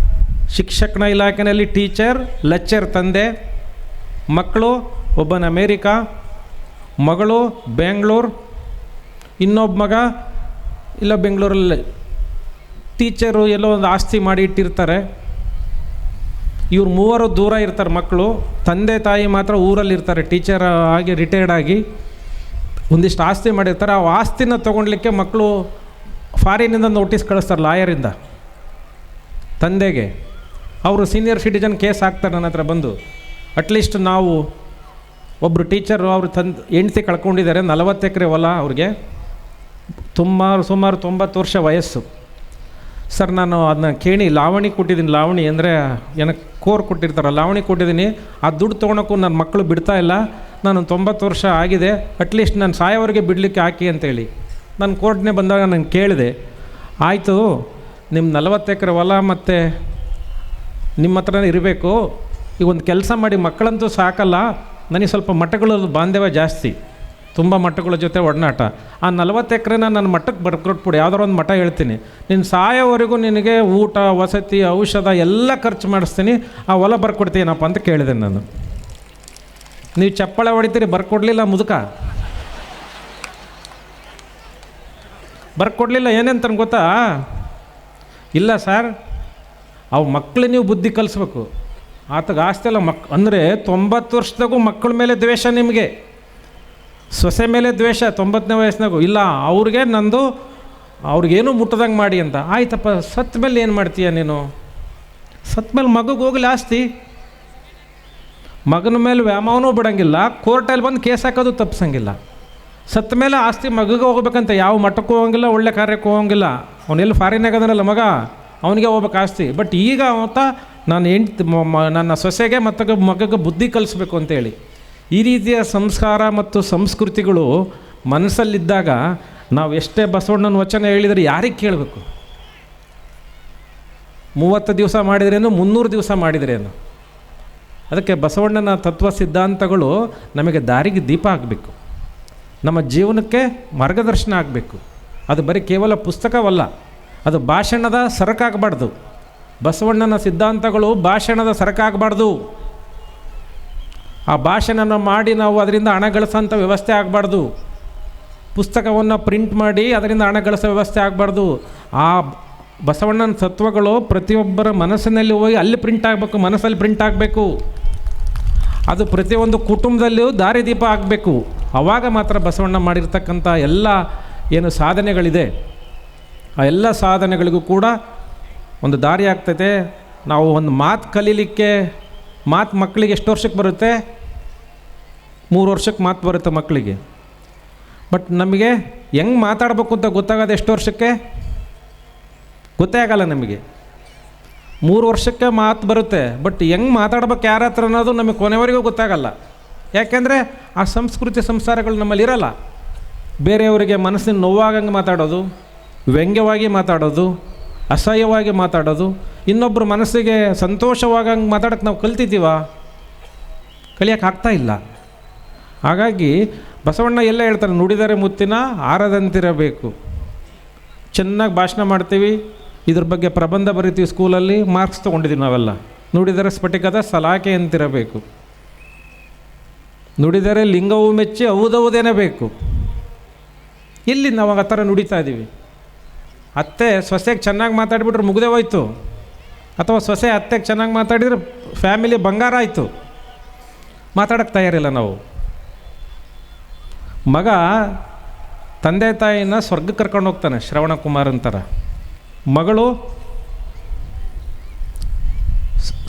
ಶಿಕ್ಷಣ ಇಲಾಖೆಯಲ್ಲಿ ಟೀಚರ್, ಲೆಕ್ಚರ್ ತಂದೆ, ಮಕ್ಕಳು ಒಬ್ಬನ ಅಮೇರಿಕಾ, ಮಗಳು ಬೆಂಗಳೂರು, ಇನ್ನೊಬ್ಬ ಮಗ ಇಲ್ಲ ಬೆಂಗಳೂರಲ್ಲಿ ಟೀಚರು, ಎಲ್ಲೋ ಒಂದು ಆಸ್ತಿ ಮಾಡಿ ಇಟ್ಟಿರ್ತಾರೆ. ಇವ್ರು ಮೂವರು ದೂರ ಇರ್ತಾರೆ ಮಕ್ಕಳು. ತಂದೆ ತಾಯಿ ಮಾತ್ರ ಊರಲ್ಲಿರ್ತಾರೆ, ಟೀಚರ್ ಆಗಿ ರಿಟೈರ್ಡ್ ಆಗಿ ಒಂದಿಷ್ಟು ಆಸ್ತಿ ಮಾಡಿರ್ತಾರೆ. ಆ ಆಸ್ತಿನ ತೊಗೊಳ್ಲಿಕ್ಕೆ ಮಕ್ಕಳು ಫಾರಿನಿಂದ ನೋಟಿಸ್ ಕಳಿಸ್ತಾರೆ ಲಾಯರಿಂದ ತಂದೆಗೆ. ಅವರು ಸೀನಿಯರ್ ಸಿಟಿಜನ್ ಕೇಸ್ ಹಾಕ್ತಾರೆ ನನ್ನ ಹತ್ರ ಬಂದು. ಅಟ್ಲೀಸ್ಟ್ ನಾವು ಒಬ್ಬರು ಟೀಚರು ಅವರು ಹೆಂಡ್ತಿ ಕಳ್ಕೊಂಡಿದ್ದಾರೆ, 40 ಎಕರೆ ಹೊಲ ಅವ್ರಿಗೆ, ಸುಮಾರು 90 ವರ್ಷ ವಯಸ್ಸು. ಸರ್ ನಾನು ಅದನ್ನ ಕೇಳಿ ಲಾವಣಿ ಕೊಟ್ಟಿದ್ದೀನಿ. ಲಾವಣಿ ಅಂದರೆ ಏನಕ್ಕೆ ಕೋರ್ ಕೊಟ್ಟಿರ್ತಾರೆ, ಲಾವಣಿ ಕೊಟ್ಟಿದ್ದೀನಿ. ಆ ದುಡ್ಡು ತೊಗೊಳಕ್ಕೂ ನನ್ನ ಮಕ್ಕಳು ಬಿಡ್ತಾ ಇಲ್ಲ. ನಾನು 90 ವರ್ಷ ಆಗಿದೆ, ಅಟ್ಲೀಸ್ಟ್ ನಾನು ಸಾಯೋವರೆಗೆ ಬಿಡಲಿಕ್ಕೆ ಹಾಕಿ ಅಂತೇಳಿ ನಾನು ಕೋರ್ಟ್ನೇ ಬಂದಾಗ ನಾನು ಕೇಳಿದೆ. ಆಯಿತು, ನಿಮ್ಮ 40 ಎಕರೆ ಹೊಲ ಮತ್ತು ನಿಮ್ಮ ಹತ್ರನೇ ಇರಬೇಕು. ಈಗ ಒಂದು ಕೆಲಸ ಮಾಡಿ, ಮಕ್ಕಳಂತೂ ಸಾಕಲ್ಲ, ನನಗೆ ಸ್ವಲ್ಪ ಮಠಗಳು ಬಾಂಧವ್ಯ ಜಾಸ್ತಿ, ತುಂಬ ಮಠಗಳ ಜೊತೆ ಒಡನಾಟ. ಆ 40 ಎಕರೆನ ನನ್ನ ಮಠಕ್ಕೆ ಬರ್ಕೊಟ್ಬಿಡಿ, ಯಾವ್ದಾರು ಒಂದು ಮಠ ಹೇಳ್ತೀನಿ, ನೀನು ಸಾಯೋವರೆಗೂ ನಿನಗೆ ಊಟ, ವಸತಿ, ಔಷಧ ಎಲ್ಲ ಖರ್ಚು ಮಾಡಿಸ್ತೀನಿ, ಆ ಹೊಲ ಬರ್ಕೊಡ್ತೀನಪ್ಪ ಅಂತ ಕೇಳಿದೆ ನಾನು. ನೀವು ಚಪ್ಪಾಳೆ ಹೊಡಿತೀರಿ, ಬರ್ಕೊಡ್ಲಿಲ್ಲ ಮುದುಕ, ಬರ್ಕೊಡ್ಲಿಲ್ಲ. ಏನೇಂತ ಗೊತ್ತಾ? ಇಲ್ಲ ಸರ್, ಅವು ಮಕ್ಕಳು ನೀವು ಬುದ್ಧಿ ಕಲಿಸ್ಬೇಕು. ಆತಗೆ ಆಸ್ತಿ ಅಲ್ಲ ಅಂದರೆ 90 ವರ್ಷದಾಗೂ ಮಕ್ಕಳ ಮೇಲೆ ದ್ವೇಷ, ನಿಮಗೆ ಸೊಸೆ ಮೇಲೆ ದ್ವೇಷ 90ನೇ ವಯಸ್ಸಿನಾಗೂ. ಇಲ್ಲ ಅವ್ರಿಗೆ ನಂದು ಅವ್ರಿಗೇನು ಮುಟ್ಟದಂಗೆ ಮಾಡಿ ಅಂತ. ಆಯ್ತಪ್ಪ, ಸತ್ತ ಮೇಲೆ ಏನು ಮಾಡ್ತೀಯ ನೀನು? ಸತ್ತ ಮೇಲೆ ಮಗುಗೆ ಹೋಗಲಿ ಆಸ್ತಿ. ಮಗನ ಮೇಲೆ ವ್ಯಾಮವನೂ ಬಿಡೋಂಗಿಲ್ಲ, ಕೋರ್ಟಲ್ಲಿ ಬಂದು ಕೇಸ್ ಹಾಕೋದು ತಪ್ಪಿಸಂಗಿಲ್ಲ. ಸತ್ತ ಮೇಲೆ ಆಸ್ತಿ ಮಗುಗೆ ಹೋಗ್ಬೇಕಂತ ಯಾವ ಮಠಕ್ಕೂ ಹೋಗಂಗಿಲ್ಲ, ಒಳ್ಳೆ ಕಾರ್ಯಕ್ಕೂ ಹೋಗಂಗಿಲ್ಲ. ಅವನೆಲ್ಲಿ ಫಾರಿನಾಗದನಲ್ಲ ಮಗ, ಅವನಿಗೆ ಹೋಗ್ಬೇಕು ಆಸ್ತಿ. ಬಟ್ ಈಗ ಅವತ್ತ ನಾನು ನನ್ನ ಸೊಸೆಗೆ ಮತ್ತು ಮಗಗೆ ಬುದ್ಧಿ ಕಲಿಸ್ಬೇಕು ಅಂತೇಳಿ. ಈ ರೀತಿಯ ಸಂಸ್ಕಾರ ಮತ್ತು ಸಂಸ್ಕೃತಿಗಳು ಮನಸ್ಸಲ್ಲಿದ್ದಾಗ ನಾವು ಎಷ್ಟೇ ಬಸವಣ್ಣನ ವಚನ ಹೇಳಿದರೆ ಯಾರಿಗೆ ಕೇಳಬೇಕು? 30 ದಿವಸ ಮಾಡಿದ್ರೇನು, 300 ದಿವಸ ಮಾಡಿದ್ರೇನು? ಅದಕ್ಕೆ ಬಸವಣ್ಣನ ತತ್ವ ಸಿದ್ಧಾಂತಗಳು ನಮಗೆ ದಾರಿಗೆ ದೀಪ ಆಗಬೇಕು, ನಮ್ಮ ಜೀವನಕ್ಕೆ ಮಾರ್ಗದರ್ಶನ ಆಗಬೇಕು. ಅದು ಬರೀ ಕೇವಲ ಪುಸ್ತಕವಲ್ಲ, ಅದು ಭಾಷಣದ ಸರಕಾಗಬಾರ್ದು. ಬಸವಣ್ಣನ ಸಿದ್ಧಾಂತಗಳು ಭಾಷಣದ ಸರಕಾಗಬಾರ್ದು. ಆ ಭಾಷಣನ ಮಾಡಿ ನಾವು ಅದರಿಂದ ಹಣ ಗಳಿಸೋಂಥ ವ್ಯವಸ್ಥೆ ಆಗಬಾರ್ದು. ಪುಸ್ತಕವನ್ನು ಪ್ರಿಂಟ್ ಮಾಡಿ ಅದರಿಂದ ಹಣ ಗಳಿಸೋ ವ್ಯವಸ್ಥೆ ಆಗಬಾರ್ದು. ಆ ಬಸವಣ್ಣನ ತತ್ವಗಳು ಪ್ರತಿಯೊಬ್ಬರ ಮನಸ್ಸಿನಲ್ಲಿ ಹೋಗಿ ಅಲ್ಲಿ ಪ್ರಿಂಟ್ ಆಗಬೇಕು, ಮನಸ್ಸಲ್ಲಿ ಪ್ರಿಂಟ್ ಆಗಬೇಕು. ಅದು ಪ್ರತಿಯೊಂದು ಕುಟುಂಬದಲ್ಲಿಯೂ ದಾರಿದೀಪ ಆಗಬೇಕು. ಆವಾಗ ಮಾತ್ರ ಬಸವಣ್ಣ ಮಾಡಿರ್ತಕ್ಕಂಥ ಎಲ್ಲ ಏನು ಸಾಧನೆಗಳಿದೆ, ಆ ಎಲ್ಲ ಸಾಧನೆಗಳಿಗೂ ಕೂಡ ಒಂದು ದಾರಿ ಆಗ್ತೈತೆ. ನಾವು ಒಂದು ಮಾತು ಕಲೀಲಿಕ್ಕೆ, ಮಾತು ಮಕ್ಕಳಿಗೆ ಎಷ್ಟು ವರ್ಷಕ್ಕೆ ಬರುತ್ತೆ? 3 ವರ್ಷಕ್ಕೆ ಮಾತು ಬರುತ್ತೆ ಮಕ್ಕಳಿಗೆ. ಬಟ್ ನಮಗೆ ಹೆಂಗೆ ಮಾತಾಡಬೇಕು ಅಂತ ಗೊತ್ತಾಗೋದು ಎಷ್ಟು ವರ್ಷಕ್ಕೆ? ಗೊತ್ತೇ ಆಗಲ್ಲ ನಮಗೆ. 3 ವರ್ಷಕ್ಕೆ ಮಾತು ಬರುತ್ತೆ, ಬಟ್ ಹೆಂಗೆ ಮಾತಾಡ್ಬೇಕು ಯಾರ ಹತ್ರ ಅನ್ನೋದು ನಮಗೆ ಕೊನೆವರೆಗೂ ಗೊತ್ತಾಗಲ್ಲ. ಯಾಕೆಂದರೆ ಆ ಸಂಸ್ಕೃತಿ ಸಂಸ್ಕಾರಗಳು ನಮ್ಮಲ್ಲಿ ಇರೋಲ್ಲ. ಬೇರೆಯವರಿಗೆ ಮನಸ್ಸಿನ ನೋವಾಗಂಗೆ ಮಾತಾಡೋದು, ವ್ಯಂಗ್ಯವಾಗಿ ಮಾತಾಡೋದು, ಅಸಹ್ಯವಾಗಿ ಮಾತಾಡೋದು, ಇನ್ನೊಬ್ಬರು ಮನಸ್ಸಿಗೆ ಸಂತೋಷವಾಗಂಗೆ ಮಾತಾಡೋಕ್ಕೆ ನಾವು ಕಲ್ತಿದ್ದೀವ? ಕಲಿಯೋಕ್ಕಾಗ್ತಾ ಇಲ್ಲ. ಹಾಗಾಗಿ ಬಸವಣ್ಣ ಎಲ್ಲ ಹೇಳ್ತಾರೆ, ನುಡಿದರೆ ಮುತ್ತಿನ ಹಾರದಂತಿರಬೇಕು. ಚೆನ್ನಾಗಿ ಭಾಷಣ ಮಾಡ್ತೀವಿ, ಇದ್ರ ಬಗ್ಗೆ ಪ್ರಬಂಧ ಬರಿತೀವಿ, ಸ್ಕೂಲಲ್ಲಿ ಮಾರ್ಕ್ಸ್ ತೊಗೊಂಡಿದ್ದೀವಿ ನಾವೆಲ್ಲ. ನುಡಿದರೆ ಸ್ಫಟಿಕದ ಸಲಾಕೆ ಅಂತಿರಬೇಕು, ನುಡಿದರೆ ಲಿಂಗವು ಮೆಚ್ಚಿ ಔದೌದೇನೆ ಬೇಕು. ಎಲ್ಲಿ ನಾವು ಆ ಥರ ನುಡಿತಾ ಇದ್ದೀವಿ? ಅತ್ತೆ ಸೊಸೆಗೆ ಚೆನ್ನಾಗಿ ಮಾತಾಡಿಬಿಟ್ರೆ ಮುಗ್ದೇ ಹೋಯ್ತು, ಅಥವಾ ಸೊಸೆ ಅತ್ತೆಗೆ ಚೆನ್ನಾಗಿ ಮಾತಾಡಿದ್ರೆ ಫ್ಯಾಮಿಲಿ ಬಂಗಾರ ಆಯಿತು. ಮಾತಾಡೋಕ್ಕೆ ತಯಾರಿಲ್ಲ ನಾವು. ಮಗ ತಂದೆ ತಾಯಿನ ಸ್ವರ್ಗಕ್ಕೆ ಕರ್ಕೊಂಡು ಹೋಗ್ತಾನೆ, ಶ್ರವಣ ಕುಮಾರ್ ಅಂತಾರೆ. ಮಗಳು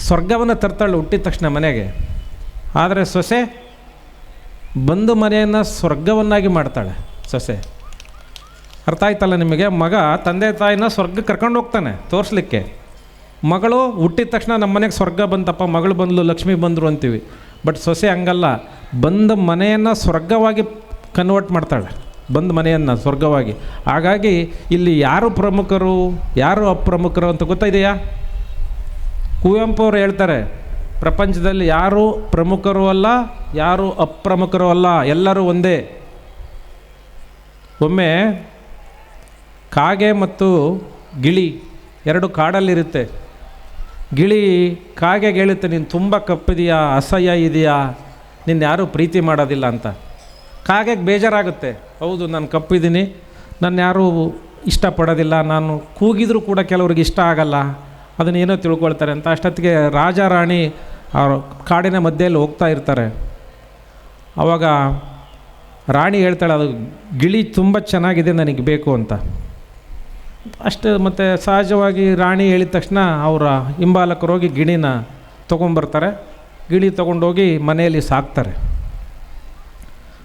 ಸ್ವರ್ಗವನ್ನು ತರ್ತಾಳೆ ಹುಟ್ಟಿದ ತಕ್ಷಣ ಮನೆಗೆ. ಆದರೆ ಸೊಸೆ ಬಂದು ಮನೆಯನ್ನು ಸ್ವರ್ಗವನ್ನಾಗಿ ಮಾಡ್ತಾಳೆ ಸೊಸೆ. ಅರ್ಥ ಆಯ್ತಲ್ಲ ನಿಮಗೆ? ಮಗ ತಂದೆ ತಾಯಿನ ಸ್ವರ್ಗಕ್ಕೆ ಕರ್ಕೊಂಡು ಹೋಗ್ತಾನೆ ತೋರಿಸ್ಲಿಕ್ಕೆ. ಮಗಳು ಹುಟ್ಟಿದ ತಕ್ಷಣ ನಮ್ಮ ಮನೆಗೆ ಸ್ವರ್ಗ ಬಂತಪ್ಪ, ಮಗಳು ಬಂದಳು, ಲಕ್ಷ್ಮಿ ಬಂದರು ಅಂತೀವಿ. ಬಟ್ ಸೊಸೆ ಹಂಗಲ್ಲ, ಬಂದ ಮನೆಯನ್ನು ಸ್ವರ್ಗವಾಗಿ ಕನ್ವರ್ಟ್ ಮಾಡ್ತಾಳೆ, ಬಂದ ಮನೆಯನ್ನು ಸ್ವರ್ಗವಾಗಿ. ಹಾಗಾಗಿ ಇಲ್ಲಿ ಯಾರು ಪ್ರಮುಖರು ಯಾರು ಅಪ್ರಮುಖರು ಅಂತ ಗೊತ್ತಾಯಿದೆಯಾ? ಕುವೆಂಪು ಅವರು ಹೇಳ್ತಾರೆ, ಪ್ರಪಂಚದಲ್ಲಿ ಯಾರು ಪ್ರಮುಖರು ಅಲ್ಲ, ಯಾರು ಅಪ್ರಮುಖರು ಅಲ್ಲ, ಎಲ್ಲರೂ ಒಂದೇ. ಒಮ್ಮೆ ಕಾಗೆ ಮತ್ತು ಗಿಳಿ ಎರಡು ಕಾಡಲ್ಲಿರುತ್ತೆ. ಗಿಳಿ ಕಾಗೆಗೆ ಹೇಳುತ್ತೆ, ನೀನು ತುಂಬ ಕಪ್ಪಿದೆಯಾ, ಅಸಹ್ಯ ಇದೆಯಾ, ನಿನ್ನ ಯಾರೂ ಪ್ರೀತಿ ಮಾಡೋದಿಲ್ಲ ಅಂತ. ಕಾಗೆಗೆ ಬೇಜಾರಾಗುತ್ತೆ, ಹೌದು ನಾನು ಕಪ್ಪಿದ್ದೀನಿ, ನನ್ನ ಯಾರೂ ಇಷ್ಟಪಡೋದಿಲ್ಲ, ನಾನು ಕೂಗಿದ್ರೂ ಕೂಡ ಕೆಲವ್ರಿಗೆ ಇಷ್ಟ ಆಗಲ್ಲ, ಅದನ್ನೇನೋ ತಿಳ್ಕೊಳ್ತಾರೆ ಅಂತ. ಅಷ್ಟೊತ್ತಿಗೆ ರಾಜ ರಾಣಿ ಅವರು ಕಾಡಿನ ಮಧ್ಯೆಯಲ್ಲಿ ಹೋಗ್ತಾ ಇರ್ತಾರೆ. ಆವಾಗ ರಾಣಿ ಹೇಳ್ತಾಳೆ, ಅದು ಗಿಳಿ ತುಂಬ ಚೆನ್ನಾಗಿದೆ, ನನಗೆ ಬೇಕು ಅಂತ. ಅಷ್ಟೇ. ಮತ್ತು ಸಹಜವಾಗಿ ರಾಣಿ ಹೇಳಿದ ತಕ್ಷಣ ಅವರ ಹಿಂಬಾಲಕರು ಹೋಗಿ ಗಿಳಿನ ತೊಗೊಂಬರ್ತಾರೆ. ಗಿಳಿ ತೊಗೊಂಡೋಗಿ ಮನೆಯಲ್ಲಿ ಸಾಕ್ತಾರೆ.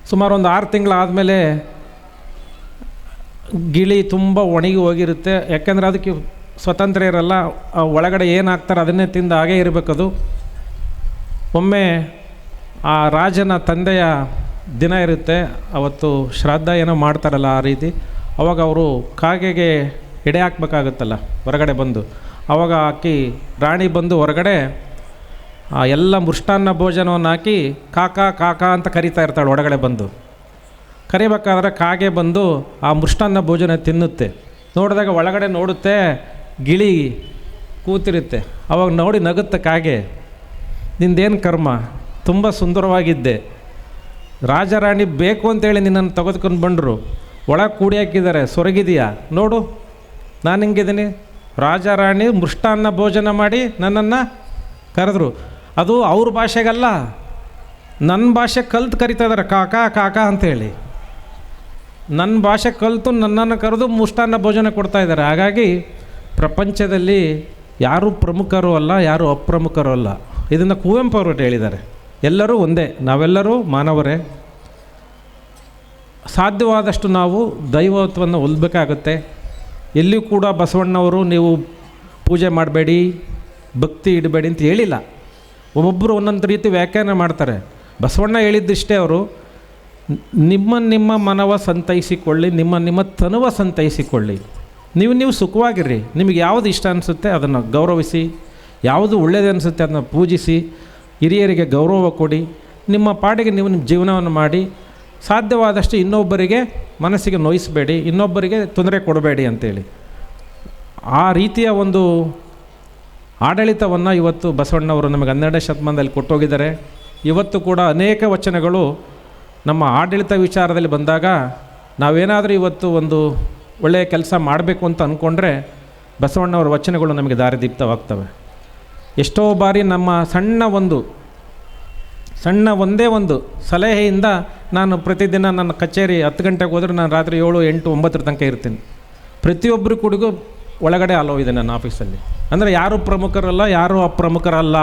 ಸುಮಾರು ಒಂದು 6 ತಿಂಗಳಾದಮೇಲೆ ಗಿಳಿ ತುಂಬ ಒಣಗಿ ಹೋಗಿರುತ್ತೆ. ಯಾಕೆಂದರೆ ಅದಕ್ಕೆ ಸ್ವತಂತ್ರ ಇರಲ್ಲ, ಒಳಗಡೆ ಏನು ಹಾಕ್ತಾರೆ ಅದನ್ನೇ ತಿಂದು ಹಾಗೇ ಇರಬೇಕದು. ಒಮ್ಮೆ ಆ ರಾಜನ ತಂದೆಯ ದಿನ ಇರುತ್ತೆ, ಅವತ್ತು ಶ್ರಾದ್ದ ಏನೋ ಮಾಡ್ತಾರಲ್ಲ ಆ ರೀತಿ. ಅವಾಗ ಅವರು ಕಾಗೆಗೆ ಎಡೆ ಹಾಕ್ಬೇಕಾಗುತ್ತಲ್ಲ ಹೊರಗಡೆ ಬಂದು. ಆವಾಗ ಆಕಿ ರಾಣಿ ಬಂದು ಹೊರಗಡೆ ಎಲ್ಲ ಮೃಷ್ಟಾನ್ನ ಭೋಜನವನ್ನು ಹಾಕಿ ಕಾಕಾ ಕಾಕಾ ಅಂತ ಕರಿತಾ ಇರ್ತಾಳೆ. ಒಳಗಡೆ ಬಂದು ಕರಿಬೇಕಾದ್ರೆ ಕಾಗೆ ಬಂದು ಆ ಮೃಷ್ಟಾನ್ನ ಭೋಜನ ತಿನ್ನುತ್ತೆ. ನೋಡಿದಾಗ ಒಳಗಡೆ ನೋಡುತ್ತೆ, ಗಿಳಿ ಕೂತಿರುತ್ತೆ. ಅವಾಗ ನೋಡಿ ನಗುತ್ತೆ ಕಾಗೆ, ನಿಂದೇನು ಕರ್ಮ, ತುಂಬ ಸುಂದರವಾಗಿದ್ದೆ, ರಾಜರಾಣಿ ಬೇಕು ಅಂತೇಳಿ ನಿನ್ನನ್ನು ತೆಗೆದುಕೊಂಡು ಬಂದರು, ಒಳಗೆ ಕೂಡಿ ಹಾಕಿದ್ದಾರೆ, ಸೊರಗಿದೆಯಾ ನೋಡು, ನಾನು ಹಿಂಗಿದ್ದೀನಿ. ರಾಜರಾಣಿ ಮೃಷ್ಟಾನ್ನ ಭೋಜನ ಮಾಡಿ ನನ್ನನ್ನು ಕರೆದ್ರು. ಅದು ಅವ್ರ ಭಾಷೆಗಲ್ಲ, ನನ್ನ ಭಾಷೆ ಕಲ್ತು ಕರಿತಾ ಇದ್ದಾರೆ, ಕಾಕಾ ಕಾಕಾ ಅಂತೇಳಿ. ನನ್ನ ಭಾಷೆ ಕಲಿತು ನನ್ನನ್ನು ಕರೆದು ಮೃಷ್ಟಾನ್ನ ಭೋಜನ ಕೊಡ್ತಾ ಇದ್ದಾರೆ. ಹಾಗಾಗಿ ಪ್ರಪಂಚದಲ್ಲಿ ಯಾರೂ ಪ್ರಮುಖರು ಅಲ್ಲ, ಯಾರೂ ಅಪ್ರಮುಖರು ಅಲ್ಲ. ಇದನ್ನು ಕುವೆಂಪು ಅವರು ಹೇಳಿದ್ದಾರೆ. ಎಲ್ಲರೂ ಒಂದೇ, ನಾವೆಲ್ಲರೂ ಮಾನವರೇ. ಸಾಧ್ಯವಾದಷ್ಟು ನಾವು ದೈವತ್ವವನ್ನು ಒಲ್ಬೇಕಾಗುತ್ತೆ. ಎಲ್ಲಿಯೂ ಕೂಡ ಬಸವಣ್ಣವರು ನೀವು ಪೂಜೆ ಮಾಡಬೇಡಿ, ಭಕ್ತಿ ಇಡಬೇಡಿ ಅಂತ ಹೇಳಿಲ್ಲ. ಒಬ್ಬೊಬ್ಬರು ಒಂದೊಂದು ರೀತಿ ವ್ಯಾಖ್ಯಾನ ಮಾಡ್ತಾರೆ. ಬಸವಣ್ಣ ಹೇಳಿದ್ದಿಷ್ಟೇ, ಅವರು ನಿಮ್ಮ ಮನವ ಸಂತೈಸಿಕೊಳ್ಳಿ, ನಿಮ್ಮ ತನುವ ಸಂತೈಸಿಕೊಳ್ಳಿ, ನೀವು ಸುಖವಾಗಿರ್ರಿ. ನಿಮಗೆ ಯಾವುದು ಇಷ್ಟ ಅನಿಸುತ್ತೆ ಅದನ್ನು ಗೌರವಿಸಿ, ಯಾವುದು ಒಳ್ಳೆಯದು ಅನಿಸುತ್ತೆ ಅದನ್ನು ಪೂಜಿಸಿ, ಹಿರಿಯರಿಗೆ ಗೌರವ ಕೊಡಿ, ನಿಮ್ಮ ಪಾಡಿಗೆ ನೀವು ನಿಮ್ಮ ಜೀವನವನ್ನು ಮಾಡಿ. ಸಾಧ್ಯವಾದಷ್ಟು ಇನ್ನೊಬ್ಬರಿಗೆ ಮನಸ್ಸಿಗೆ ನೋಯಿಸಬೇಡಿ, ಇನ್ನೊಬ್ಬರಿಗೆ ತೊಂದರೆ ಕೊಡಬೇಡಿ ಅಂತೇಳಿ ಆ ರೀತಿಯ ಒಂದು ಆಡಳಿತವನ್ನು ಇವತ್ತು ಬಸವಣ್ಣವರು ನಮಗೆ 12ನೇ ಶತಮಾನದಲ್ಲಿ ಕೊಟ್ಟೋಗಿದ್ದಾರೆ. ಇವತ್ತು ಕೂಡ ಅನೇಕ ವಚನಗಳು ನಮ್ಮ ಆಡಳಿತ ವಿಚಾರದಲ್ಲಿ ಬಂದಾಗ ನಾವೇನಾದರೂ ಇವತ್ತು ಒಂದು ಒಳ್ಳೆಯ ಕೆಲಸ ಮಾಡಬೇಕು ಅಂತ ಅಂದ್ಕೊಂಡ್ರೆ ಬಸವಣ್ಣವರ ವಚನಗಳು ನಮಗೆ ದಾರಿದೀಪ್ತವಾಗ್ತವೆ. ಎಷ್ಟೋ ಬಾರಿ ನಮ್ಮ ಒಂದೇ ಒಂದು ಸಲಹೆಯಿಂದ ನಾನು ಪ್ರತಿದಿನ ನನ್ನ ಕಚೇರಿ 10 ಗಂಟೆಗೆ ಹೋದರೆ ನಾನು ರಾತ್ರಿ 7, 8, 9 ತನಕ ಇರ್ತೀನಿ. ಪ್ರತಿಯೊಬ್ಬರು ಕೂಡಿಗೂ ಒಳಗಡೆ ಅಲೋ ಇದೆ ನನ್ನ ಆಫೀಸಲ್ಲಿ. ಅಂದರೆ ಯಾರೂ ಪ್ರಮುಖರಲ್ಲ, ಯಾರೂ ಅಪ್ರಮುಖರಲ್ಲ.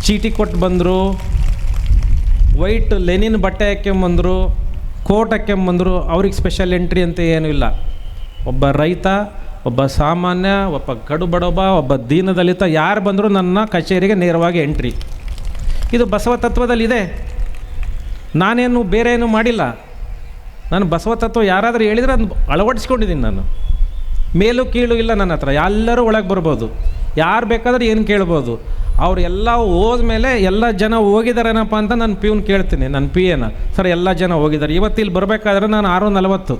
ಚೀಟಿ ಕೊಟ್ಟು ಬಂದರು, ವೈಟ್ ಲೆನಿನ್ ಬಟ್ಟೆ ಹಾಕ್ಕೊಂಬಂದರು, ಕೋಟ್ ಹಾಕ್ಕೊಂಬಂದರು, ಅವ್ರಿಗೆ ಸ್ಪೆಷಲ್ ಎಂಟ್ರಿ ಅಂತ ಏನೂ ಇಲ್ಲ. ಒಬ್ಬ ರೈತ, ಒಬ್ಬ ಸಾಮಾನ್ಯ, ಒಬ್ಬ ಕಡು ಬಡವ, ಒಬ್ಬ ದೀನದಲಿತ ಯಾರು ಬಂದರೂ ನನ್ನ ಕಚೇರಿಗೆ ನೇರವಾಗಿ ಎಂಟ್ರಿ. ಇದು ಬಸವ ತತ್ವದಲ್ಲಿದೆ. ನಾನೇನು ಬೇರೆ ಏನೂ ಮಾಡಿಲ್ಲ. ನಾನು ಬಸವ ತತ್ವ ಯಾರಾದರೂ ಹೇಳಿದರೆ ಅದನ್ನು ಅಳವಡಿಸ್ಕೊಂಡಿದ್ದೀನಿ. ನಾನು ಮೇಲೂ ಕೀಳು ಇಲ್ಲ ನನ್ನ ಹತ್ರ, ಎಲ್ಲರೂ ಒಳಗೆ ಬರ್ಬೋದು, ಯಾರು ಬೇಕಾದ್ರೆ ಏನು ಕೇಳ್ಬೋದು. ಅವ್ರು ಎಲ್ಲ ಹೋದ್ಮೇಲೆ ಎಲ್ಲ ಜನ ಹೋಗಿದ್ದಾರೇನಪ್ಪ ಅಂತ ನಾನು ಪ್ಯೂನ್ ಕೇಳ್ತೀನಿ, ನನ್ನ ಪಿ ಎನ. ಸರ್ ಎಲ್ಲ ಜನ ಹೋಗಿದ್ದಾರೆ, ಇವತ್ತು ಇಲ್ಲಿ ಬರಬೇಕಾದ್ರೆ ನಾನು 6:40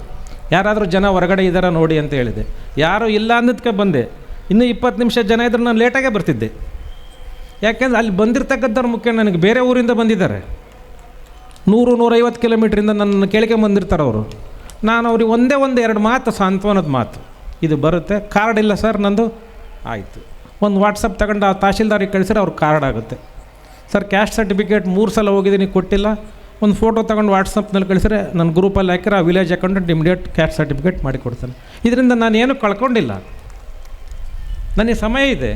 ಯಾರಾದರೂ ಜನ ಹೊರಗಡೆ ಇದ್ದಾರಾ ನೋಡಿ ಅಂತ ಹೇಳಿದೆ. ಯಾರೂ ಇಲ್ಲ ಅನ್ನೋದಕ್ಕೆ ಬಂದೆ. ಇನ್ನೂ 20 ನಿಮಿಷ ಜನ ಇದ್ದರೆ ನಾನು ಲೇಟಾಗೇ ಬರ್ತಿದ್ದೆ. ಯಾಕೆಂದ್ರೆ ಅಲ್ಲಿ ಬಂದಿರ್ತಕ್ಕಂಥವ್ರು ಮುಖ್ಯ. ನನಗೆ ಬೇರೆ ಊರಿಂದ ಬಂದಿದ್ದಾರೆ, 100-150 ಕಿಲೋಮೀಟ್ರಿಂದ ನನ್ನ ಕೇಳಿಕೆ ಬಂದಿರ್ತಾರೆ ಅವರು. ನಾನು ಅವ್ರಿಗೆ ಒಂದೇ ಎರಡು ಮಾತು ಸಾಂತ್ವನದ ಮಾತು, ಇದು ಬರುತ್ತೆ, ಕಾರ್ಡ್ ಇಲ್ಲ ಸರ್ ನಂದು, ಆಯಿತು. ಒಂದು ವಾಟ್ಸಪ್ ತಗೊಂಡು ಆ ತಹಶೀಲ್ದಾರಿಗೆ ಕಳಿಸಿದ್ರೆ ಅವ್ರ ಕಾರ್ಡ್ ಆಗುತ್ತೆ. ಸರ್ ಕ್ಯಾಸ್ಟ್ ಸರ್ಟಿಫಿಕೇಟ್ 3 ಸಲ ಹೋಗಿದ್ದೀನಿ ಕೊಟ್ಟಿಲ್ಲ, ಒಂದು ಫೋಟೋ ತೊಗೊಂಡು ವಾಟ್ಸಪ್ನಲ್ಲಿ ಕಳಿಸಿದ್ರೆ ನನ್ನ ಗ್ರೂಪಲ್ಲಿ ಹಾಕಿದ್ರೆ ಆ village accountant immediate caste certificate ಮಾಡಿ ಕೊಡ್ತಾನೆ. ಇದರಿಂದ ನಾನೇನು ಕಳ್ಕೊಂಡಿಲ್ಲ, ನನಗೆ ಸಮಯ ಇದೆ.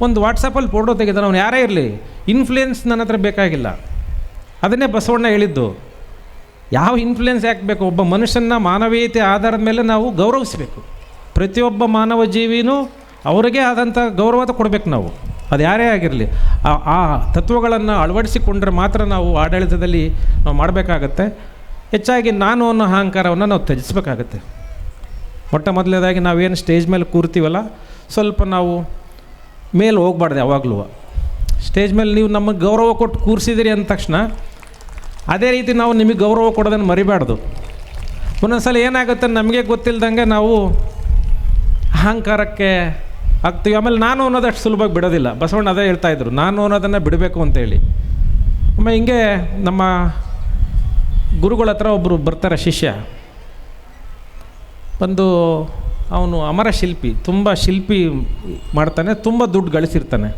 ಒಂದು ವಾಟ್ಸಪ್ಪಲ್ಲಿ ಫೋಟೋ ತೆಗೆದಾನೆ, ಅವ್ನು ಯಾರೇ ಇರಲಿ, ಇನ್ಫ್ಲೂಯೆನ್ಸ್ ನನ್ನ ಹತ್ರ ಬೇಕಾಗಿಲ್ಲ. ಅದನ್ನೇ ಬಸವಣ್ಣ ಹೇಳಿದ್ದು, ಯಾವ ಇನ್ಫ್ಲೂಯೆನ್ಸ್ ಯಾಕೆ ಬೇಕು? ಒಬ್ಬ ಮನುಷ್ಯನ ಮಾನವೀಯತೆ ಆಧಾರದ ಮೇಲೆ ನಾವು ಗೌರವಿಸಬೇಕು. ಪ್ರತಿಯೊಬ್ಬ ಮಾನವ ಜೀವಿನೂ ಅವರಿಗೆ ಆದಂಥ ಗೌರವ ಕೊಡಬೇಕು ನಾವು, ಅದು ಯಾರೇ ಆಗಿರಲಿ. ಆ ತತ್ವಗಳನ್ನು ಅಳವಡಿಸಿಕೊಂಡ್ರೆ ಮಾತ್ರ ನಾವು ಆಡಳಿತದಲ್ಲಿ ನಾವು ಮಾಡಬೇಕಾಗತ್ತೆ. ಹೆಚ್ಚಾಗಿ ನಾನು ಅನ್ನೋ ಅಹಂಕಾರವನ್ನು ನಾವು ತ್ಯಜಿಸಬೇಕಾಗತ್ತೆ. ಮೊದಲನೇದಾಗಿ ನಾವೇನು ಸ್ಟೇಜ್ ಮೇಲೆ ಕೂರ್ತೀವಲ್ಲ, ಸ್ವಲ್ಪ ನಾವು ಮೇಲೆ ಹೋಗ್ಬಾರ್ದು ಯಾವಾಗಲೂ. ಸ್ಟೇಜ್ ಮೇಲೆ ನೀವು ನಮಗೆ ಗೌರವ ಕೊಟ್ಟು ಕೂರಿಸಿದಿರಿ ಅಂದ ತಕ್ಷಣ ಅದೇ ರೀತಿ ನಾವು ನಿಮಗೆ ಗೌರವ ಕೊಡೋದನ್ನು ಮರಿಬಾರ್ದು. ಒಂದೊಂದ್ಸಲ ಏನಾಗುತ್ತೆ ನಮಗೆ ಗೊತ್ತಿಲ್ಲದಂಗೆ ನಾವು ಅಹಂಕಾರಕ್ಕೆ ಆಗ್ತೀವಿ. ಆಮೇಲೆ ನಾನು ಅನ್ನೋದಷ್ಟು ಸುಲಭವಾಗಿ ಬಿಡೋದಿಲ್ಲ. ಬಸವಣ್ಣ ಅದೇ ಹೇಳ್ತಾಯಿದ್ರು, ನಾನು ಅನ್ನೋದನ್ನು ಬಿಡಬೇಕು ಅಂತೇಳಿ. ಆಮೇಲೆ ಹಿಂಗೆ ನಮ್ಮ ಗುರುಗಳ ಹತ್ರ ಒಬ್ಬರು ಬರ್ತಾರೆ ಶಿಷ್ಯ, ಬಂದು ಅವನು ಅಮರ ಶಿಲ್ಪಿ, ತುಂಬ ಶಿಲ್ಪಿ ಮಾಡ್ತಾನೆ, ತುಂಬ ದುಡ್ಡು ಗಳಿಸಿರ್ತಾನೆ.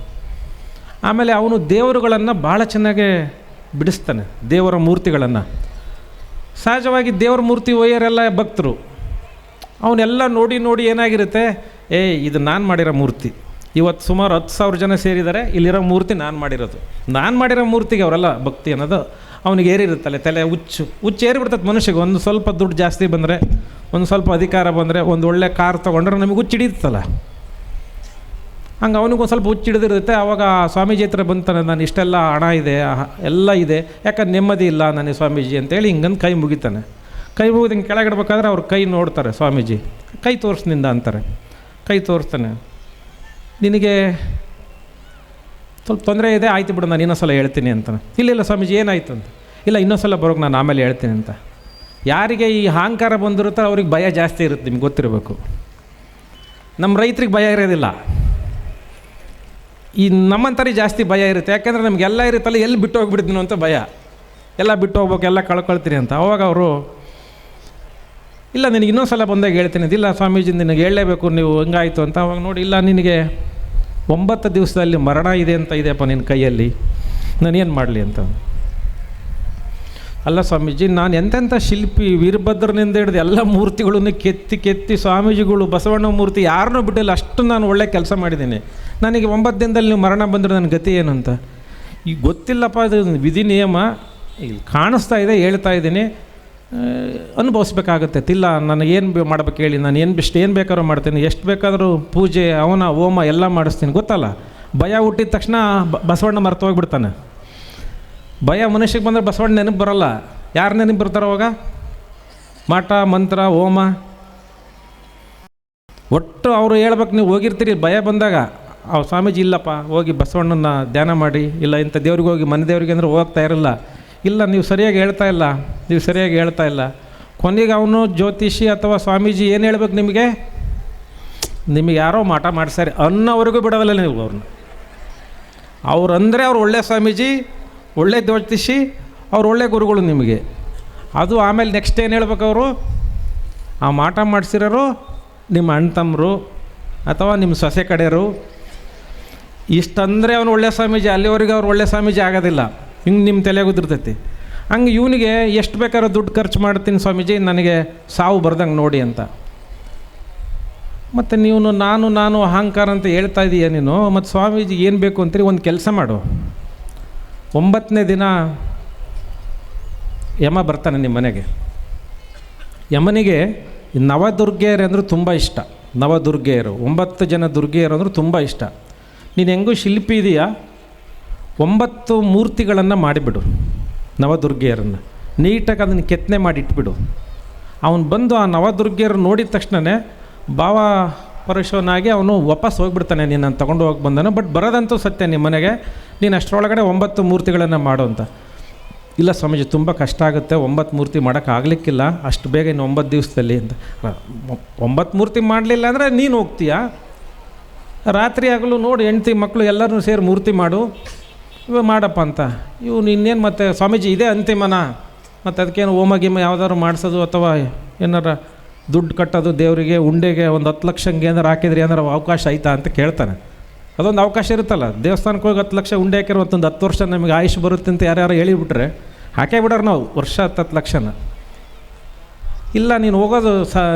ಆಮೇಲೆ ಅವನು ದೇವರುಗಳನ್ನು ಭಾಳ ಚೆನ್ನಾಗೆ ಬಿಡಿಸ್ತಾನೆ, ದೇವರ ಮೂರ್ತಿಗಳನ್ನು. ಸಹಜವಾಗಿ ದೇವರ ಮೂರ್ತಿ ಒಯ್ಯರೆಲ್ಲ ಭಕ್ತರು, ಅವನ್ನೆಲ್ಲ ನೋಡಿ ಏನಾಗಿರುತ್ತೆ, ಇದು ನಾನು ಮಾಡಿರೋ ಮೂರ್ತಿ. ಇವತ್ತು ಸುಮಾರು 10,000 ಜನ ಸೇರಿದ್ದಾರೆ, ಇಲ್ಲಿರೋ ಮೂರ್ತಿ ನಾನು ಮಾಡಿರೋದು. ನಾನು ಮಾಡಿರೋ ಮೂರ್ತಿಗೆ ಅವರೆಲ್ಲ ಭಕ್ತಿ ಅನ್ನೋದು ಅವನಿಗೆ ಏರಿರುತ್ತಲ್ಲ, ತಲೆ ಹುಚ್ಚು ಏರಿಬಿಡ್ತದೆ ಮನುಷ್ಯಗೆ. ಒಂದು ಸ್ವಲ್ಪ ದುಡ್ಡು ಜಾಸ್ತಿ ಬಂದರೆ, ಒಂದು ಸ್ವಲ್ಪ ಅಧಿಕಾರ ಬಂದರೆ, ಒಂದು ಒಳ್ಳೆ ಕಾರ್ ತೊಗೊಂಡ್ರೆ ನಮಗೆ ಹುಚ್ಚು ಹಿಡಿಯುತ್ತಲ್ಲ, ಹಂಗೆ ಅವನಿಗೊಂದು ಸ್ವಲ್ಪ ಹುಚ್ಚು ಹಿಡಿದಿರುತ್ತೆ. ಆವಾಗ ಸ್ವಾಮೀಜಿ ಹತ್ರ ಬಂತಾನೆ, ನಾನು ಇಷ್ಟೆಲ್ಲ ಹಣ ಇದೆ, ಎಲ್ಲ ಇದೆ, ಯಾಕಂದ್ರೆ ನೆಮ್ಮದಿ ಇಲ್ಲ ನನಗೆ ಸ್ವಾಮೀಜಿ ಅಂತೇಳಿ ಹಿಂಗಂದು ಕೈ ಮುಗಿತಾನೆ. ಕೈ ಮುಗಿದು ಹಿಂಗೆ ಕೆಳಗಿಡ್ಬೇಕಾದ್ರೆ ಅವ್ರ ಕೈ ನೋಡ್ತಾರೆ ಸ್ವಾಮೀಜಿ, ಕೈ ತೋರಿಸ್ನಿಂದ ಅಂತಾರೆ. ಕೈ ತೋರಿಸ್ತಾನೆ, ನಿನಗೆ ಸ್ವಲ್ಪ ತೊಂದರೆ ಇದೆ, ಆಯ್ತು ಬಿಡು ನಾನು ಇನ್ನೊಂದು ಸಲ ಹೇಳ್ತೀನಿ ಅಂತಾನೆ. ಇಲ್ಲ ಸ್ವಾಮೀಜಿ ಏನಾಯ್ತು ಅಂತ, ಇಲ್ಲ ಇನ್ನೊಂದು ಸಲ ಬರೋಕೆ ನಾನು ಆಮೇಲೆ ಹೇಳ್ತೀನಿ ಅಂತ. ಯಾರಿಗೆ ಈ ಅಹಂಕಾರ ಬಂದಿರುತ್ತೋ ಅವ್ರಿಗೆ ಭಯ ಜಾಸ್ತಿ ಇರುತ್ತೆ, ನಿಮ್ಗೆ ಗೊತ್ತಿರಬೇಕು. ನಮ್ಮ ರೈತರಿಗೆ ಭಯ ಇರೋದಿಲ್ಲ, ಈ ನಮ್ಮಂಥರಿಗೆ ಜಾಸ್ತಿ ಭಯ ಇರುತ್ತೆ. ಯಾಕೆಂದರೆ ನಮಗೆಲ್ಲ ಇರುತ್ತಲ್ಲ, ಎಲ್ಲಿ ಬಿಟ್ಟು ಹೋಗ್ಬಿಡ್ತೀನಿ ಅಂತ ಭಯ, ಎಲ್ಲ ಬಿಟ್ಟು ಹೋಗ್ಬೇಕು, ಎಲ್ಲ ಕಳ್ಕೊಳ್ತೀನಿ ಅಂತ. ಅವಾಗ ಅವರು ಇಲ್ಲ ನಿನಗೆ ಇನ್ನೊಂದು ಸಲ ಬಂದಾಗ ಹೇಳ್ತೀನಿ, ಇಲ್ಲ ಸ್ವಾಮೀಜಿ ನಿನಗೆ ಹೇಳಲೇಬೇಕು, ನೀವು ಹಂಗಾಯಿತು ಅಂತ. ಅವಾಗ ನೋಡಿ, ಇಲ್ಲ ನಿನಗೆ 9 ದಿವಸದಲ್ಲಿ ಮರಣ ಇದೆ ಅಂತ ಇದೆಯಪ್ಪ ನಿನ್ನ ಕೈಯಲ್ಲಿ, ನಾನೇನು ಮಾಡಲಿ ಅಂತ. ಅಲ್ಲ ಸ್ವಾಮೀಜಿ, ನಾನು ಎಂತೆಂಥ ಶಿಲ್ಪಿ, ವೀರಭದ್ರನಿಂದ ಹಿಡಿದು ಎಲ್ಲ ಮೂರ್ತಿಗಳನ್ನು ಕೆತ್ತಿ ಸ್ವಾಮೀಜಿಗಳು ಬಸವಣ್ಣ ಮೂರ್ತಿ ಯಾರನ್ನೂ ಬಿಟ್ಟಿಲ್ಲ, ಅಷ್ಟು ನಾನು ಒಳ್ಳೆ ಕೆಲಸ ಮಾಡಿದ್ದೀನಿ. ನನಗೆ 9 ದಿನದಲ್ಲಿ ನೀವು ಮರಣ ಬಂದರೆ ನನ್ನ ಗತಿ ಏನು ಅಂತ. ಈಗ ಗೊತ್ತಿಲ್ಲಪ್ಪ, ಅದು ವಿಧಿ ನಿಯಮ, ಇಲ್ಲಿ ಕಾಣಿಸ್ತಾ ಇದೆ, ಹೇಳ್ತಾ ಇದ್ದೀನಿ, ಅನುಭವಿಸ್ಬೇಕಾಗತ್ತೆ. ಇಲ್ಲ ನನಗೇನು ಮಾಡ್ಬೇಕು ಹೇಳಿ, ನಾನು ಏನು ಬೇಕಾದ್ರೂ ಮಾಡ್ತೀನಿ, ಎಷ್ಟು ಬೇಕಾದರೂ ಪೂಜೆ ಅವನ ಹೋಮ ಎಲ್ಲ ಮಾಡಿಸ್ತೀನಿ. ಗೊತ್ತಲ್ಲ, ಭಯ ಹುಟ್ಟಿದ ತಕ್ಷಣ ಬಸವಣ್ಣ ಮರೆತು ಹೋಗ್ಬಿಡ್ತಾನೆ. ಭಯ ಮನುಷ್ಯಕ್ಕೆ ಬಂದರೆ ಬಸವಣ್ಣ ನೆನಪು ಬರೋಲ್ಲ. ಯಾರು ನೆನಪು ಬರ್ತಾರೆ ಅವಾಗ? ಮಾಟ ಮಂತ್ರ ಹೋಮ ಒಟ್ಟು ಅವರು ಹೇಳ್ಬೇಕು. ನೀವು ಹೋಗಿರ್ತೀರಿ ಭಯ ಬಂದಾಗ, ಸ್ವಾಮೀಜಿ ಇಲ್ಲಪ್ಪ ಹೋಗಿ ಬಸವಣ್ಣನ ಧ್ಯಾನ ಮಾಡಿ, ಇಲ್ಲ ಇಂಥ ದೇವ್ರಿಗೆ ಹೋಗಿ, ಮನೆ ದೇವ್ರಿಗೆ ಅಂದರೆ ಹೋಗ್ತಾ ಇರಲ್ಲ. ಇಲ್ಲ ನೀವು ಸರಿಯಾಗಿ ಹೇಳ್ತಾ ಇಲ್ಲ, ಕೊನೆಗೆ ಅವನು ಜ್ಯೋತಿಷಿ ಅಥವಾ ಸ್ವಾಮೀಜಿ ಏನು ಹೇಳ್ಬೇಕು ನಿಮಗೆ ಯಾರೋ ಮಾಟ ಮಾಡ್ಸಾರಿ ಅನ್ನೋವರೆಗೂ ಬಿಡೋದಲ್ಲ ನೀವು ಅವ್ರನ್ನ. ಅವ್ರು ಅಂದರೆ ಅವ್ರು ಒಳ್ಳೆ ಸ್ವಾಮೀಜಿ, ಒಳ್ಳೆ ಜ್ಯೋತಿಷಿ, ಅವ್ರು ಒಳ್ಳೆ ಗುರುಗಳು ನಿಮಗೆ. ಅದು ಆಮೇಲೆ ನೆಕ್ಸ್ಟ್ ಏನು ಹೇಳ್ಬೇಕು, ಅವರು ಆ ಮಾಟ ಮಾಡಿಸಿರೋರು ನಿಮ್ಮ ಅಣ್ಣ ತಮ್ಮರು ಅಥವಾ ನಿಮ್ಮ ಸೊಸೆ ಕಡೆಯವರು, ಇಷ್ಟಂದರೆ ಅವನು ಒಳ್ಳೆ ಸ್ವಾಮೀಜಿ. ಅಲ್ಲಿವರೆಗೆ ಅವ್ರು ಒಳ್ಳೆ ಸ್ವಾಮೀಜಿ ಆಗೋದಿಲ್ಲ. ಹಿಂಗೆ ನಿಮ್ಮ ತಲೆಗೆ ಉದುರ್ತೈತಿ. ಹಂಗೆ ಇವನಿಗೆ ಎಷ್ಟು ಬೇಕಾದ್ರೂ ದುಡ್ಡು ಖರ್ಚು ಮಾಡ್ತೀನಿ ಸ್ವಾಮೀಜಿ, ನನಗೆ ಸಾವು ಬರ್ದಂಗೆ ನೋಡಿ ಅಂತ. ಮತ್ತು ನೀವು ನಾನು ಅಹಂಕಾರ ಅಂತ ಹೇಳ್ತಾ ಇದೀಯ ನೀನು. ಮತ್ತು ಸ್ವಾಮೀಜಿ ಏನು ಬೇಕು ಅಂತೀರಿ, ಒಂದು ಕೆಲಸ ಮಾಡು, 9ನೇ ದಿನ ಯಮ ಬರ್ತಾನೆ ನಿಮ್ಮ ಮನೆಗೆ. ಯಮನಿಗೆ ನವದುರ್ಗೆಯರು ಅಂದರೆ ತುಂಬ ಇಷ್ಟ. ನವದುರ್ಗೆಯರು 9 ಜನ ದುರ್ಗೆಯರು ಅಂದ್ರೆ ತುಂಬ ಇಷ್ಟ. ನೀನು ಹೆಂಗೂ ಶಿಲ್ಪಿ ಇದೆಯಾ, 9 ಮೂರ್ತಿಗಳನ್ನು ಮಾಡಿಬಿಡು, ನವದುರ್ಗೆಯರನ್ನು ನೀಟಾಗಿ ಅದನ್ನು ಕೆತ್ತನೆ ಮಾಡಿ ಇಟ್ಬಿಡು. ಅವನು ಬಂದು ಆ ನವದುರ್ಗೆಯರು ನೋಡಿದ ತಕ್ಷಣವೇ ಭಾವ ಪರಶವನಾಗಿ ಅವನು ವಾಪಸ್ ಹೋಗ್ಬಿಡ್ತಾನೆ, ನೀನು ತಗೊಂಡು ಹೋಗಿ ಬಂದಾನು. ಬಟ್ ಬರೋದಂತೂ ಸತ್ಯ, ನಿಮ್ಮ ಮನೆಗೆ ನೀನು ಅಷ್ಟರೊಳಗಡೆ 9 ಮೂರ್ತಿಗಳನ್ನು ಮಾಡು ಅಂತ. ಇಲ್ಲ ಸ್ವಾಮೀಜಿ ತುಂಬ ಕಷ್ಟ ಆಗುತ್ತೆ, 9 ಮೂರ್ತಿ ಮಾಡೋಕ್ಕಾಗಲಿಕ್ಕಿಲ್ಲ ಅಷ್ಟು ಬೇಗ, ಇನ್ನು 9 ದಿವಸದಲ್ಲಿ ಅಂತ. 9 ಮೂರ್ತಿ ಮಾಡಲಿಲ್ಲ ಅಂದರೆ ನೀನು ಹೋಗ್ತೀಯಾ, ರಾತ್ರಿ ಆಗಲು ನೋಡಿ ಹೆಂಡ್ತಿ ಮಕ್ಕಳು ಎಲ್ಲರೂ ಸೇರಿ ಮೂರ್ತಿ ಮಾಡು, ಇವಾಗ ಮಾಡಪ್ಪ ಅಂತ. ಇವನು ಇನ್ನೇನು ಮತ್ತೆ ಸ್ವಾಮೀಜಿ ಇದೇ ಅಂತಿಮನ, ಮತ್ತು ಅದಕ್ಕೇನು ಹೋಮ ಗಿಮ ಯಾವ್ದಾದ್ರು ಮಾಡಿಸೋದು ಅಥವಾ ಏನಾರ ದುಡ್ಡು ಕಟ್ಟೋದು ದೇವರಿಗೆ ಉಂಡೆಗೆ ಒಂದು 10 ಲಕ್ಷ ಏನಾರು ಹಾಕಿದ್ರಿ ಏನಾರು ಅವಕಾಶ ಆಯ್ತಾ ಅಂತ ಕೇಳ್ತಾನೆ. ಅದೊಂದು ಅವಕಾಶ ಇರುತ್ತಲ್ಲ, ದೇವಸ್ಥಾನಕ್ಕೆ ಹೋಗಿ 10 ಲಕ್ಷ ಉಂಡೆ ಹಾಕಿರೋ ಮತ್ತೊಂದು 10 ವರ್ಷ ನಮಗೆ ಆಯುಷ್ ಬರುತ್ತೆ ಅಂತ ಯಾರ್ಯಾರು ಹೇಳಿಬಿಟ್ರೆ ಹಾಕೇ ಬಿಡೋರು ನಾವು ವರ್ಷ 10 ಲಕ್ಷನ. ಇಲ್ಲ ನೀನು ಹೋಗೋದು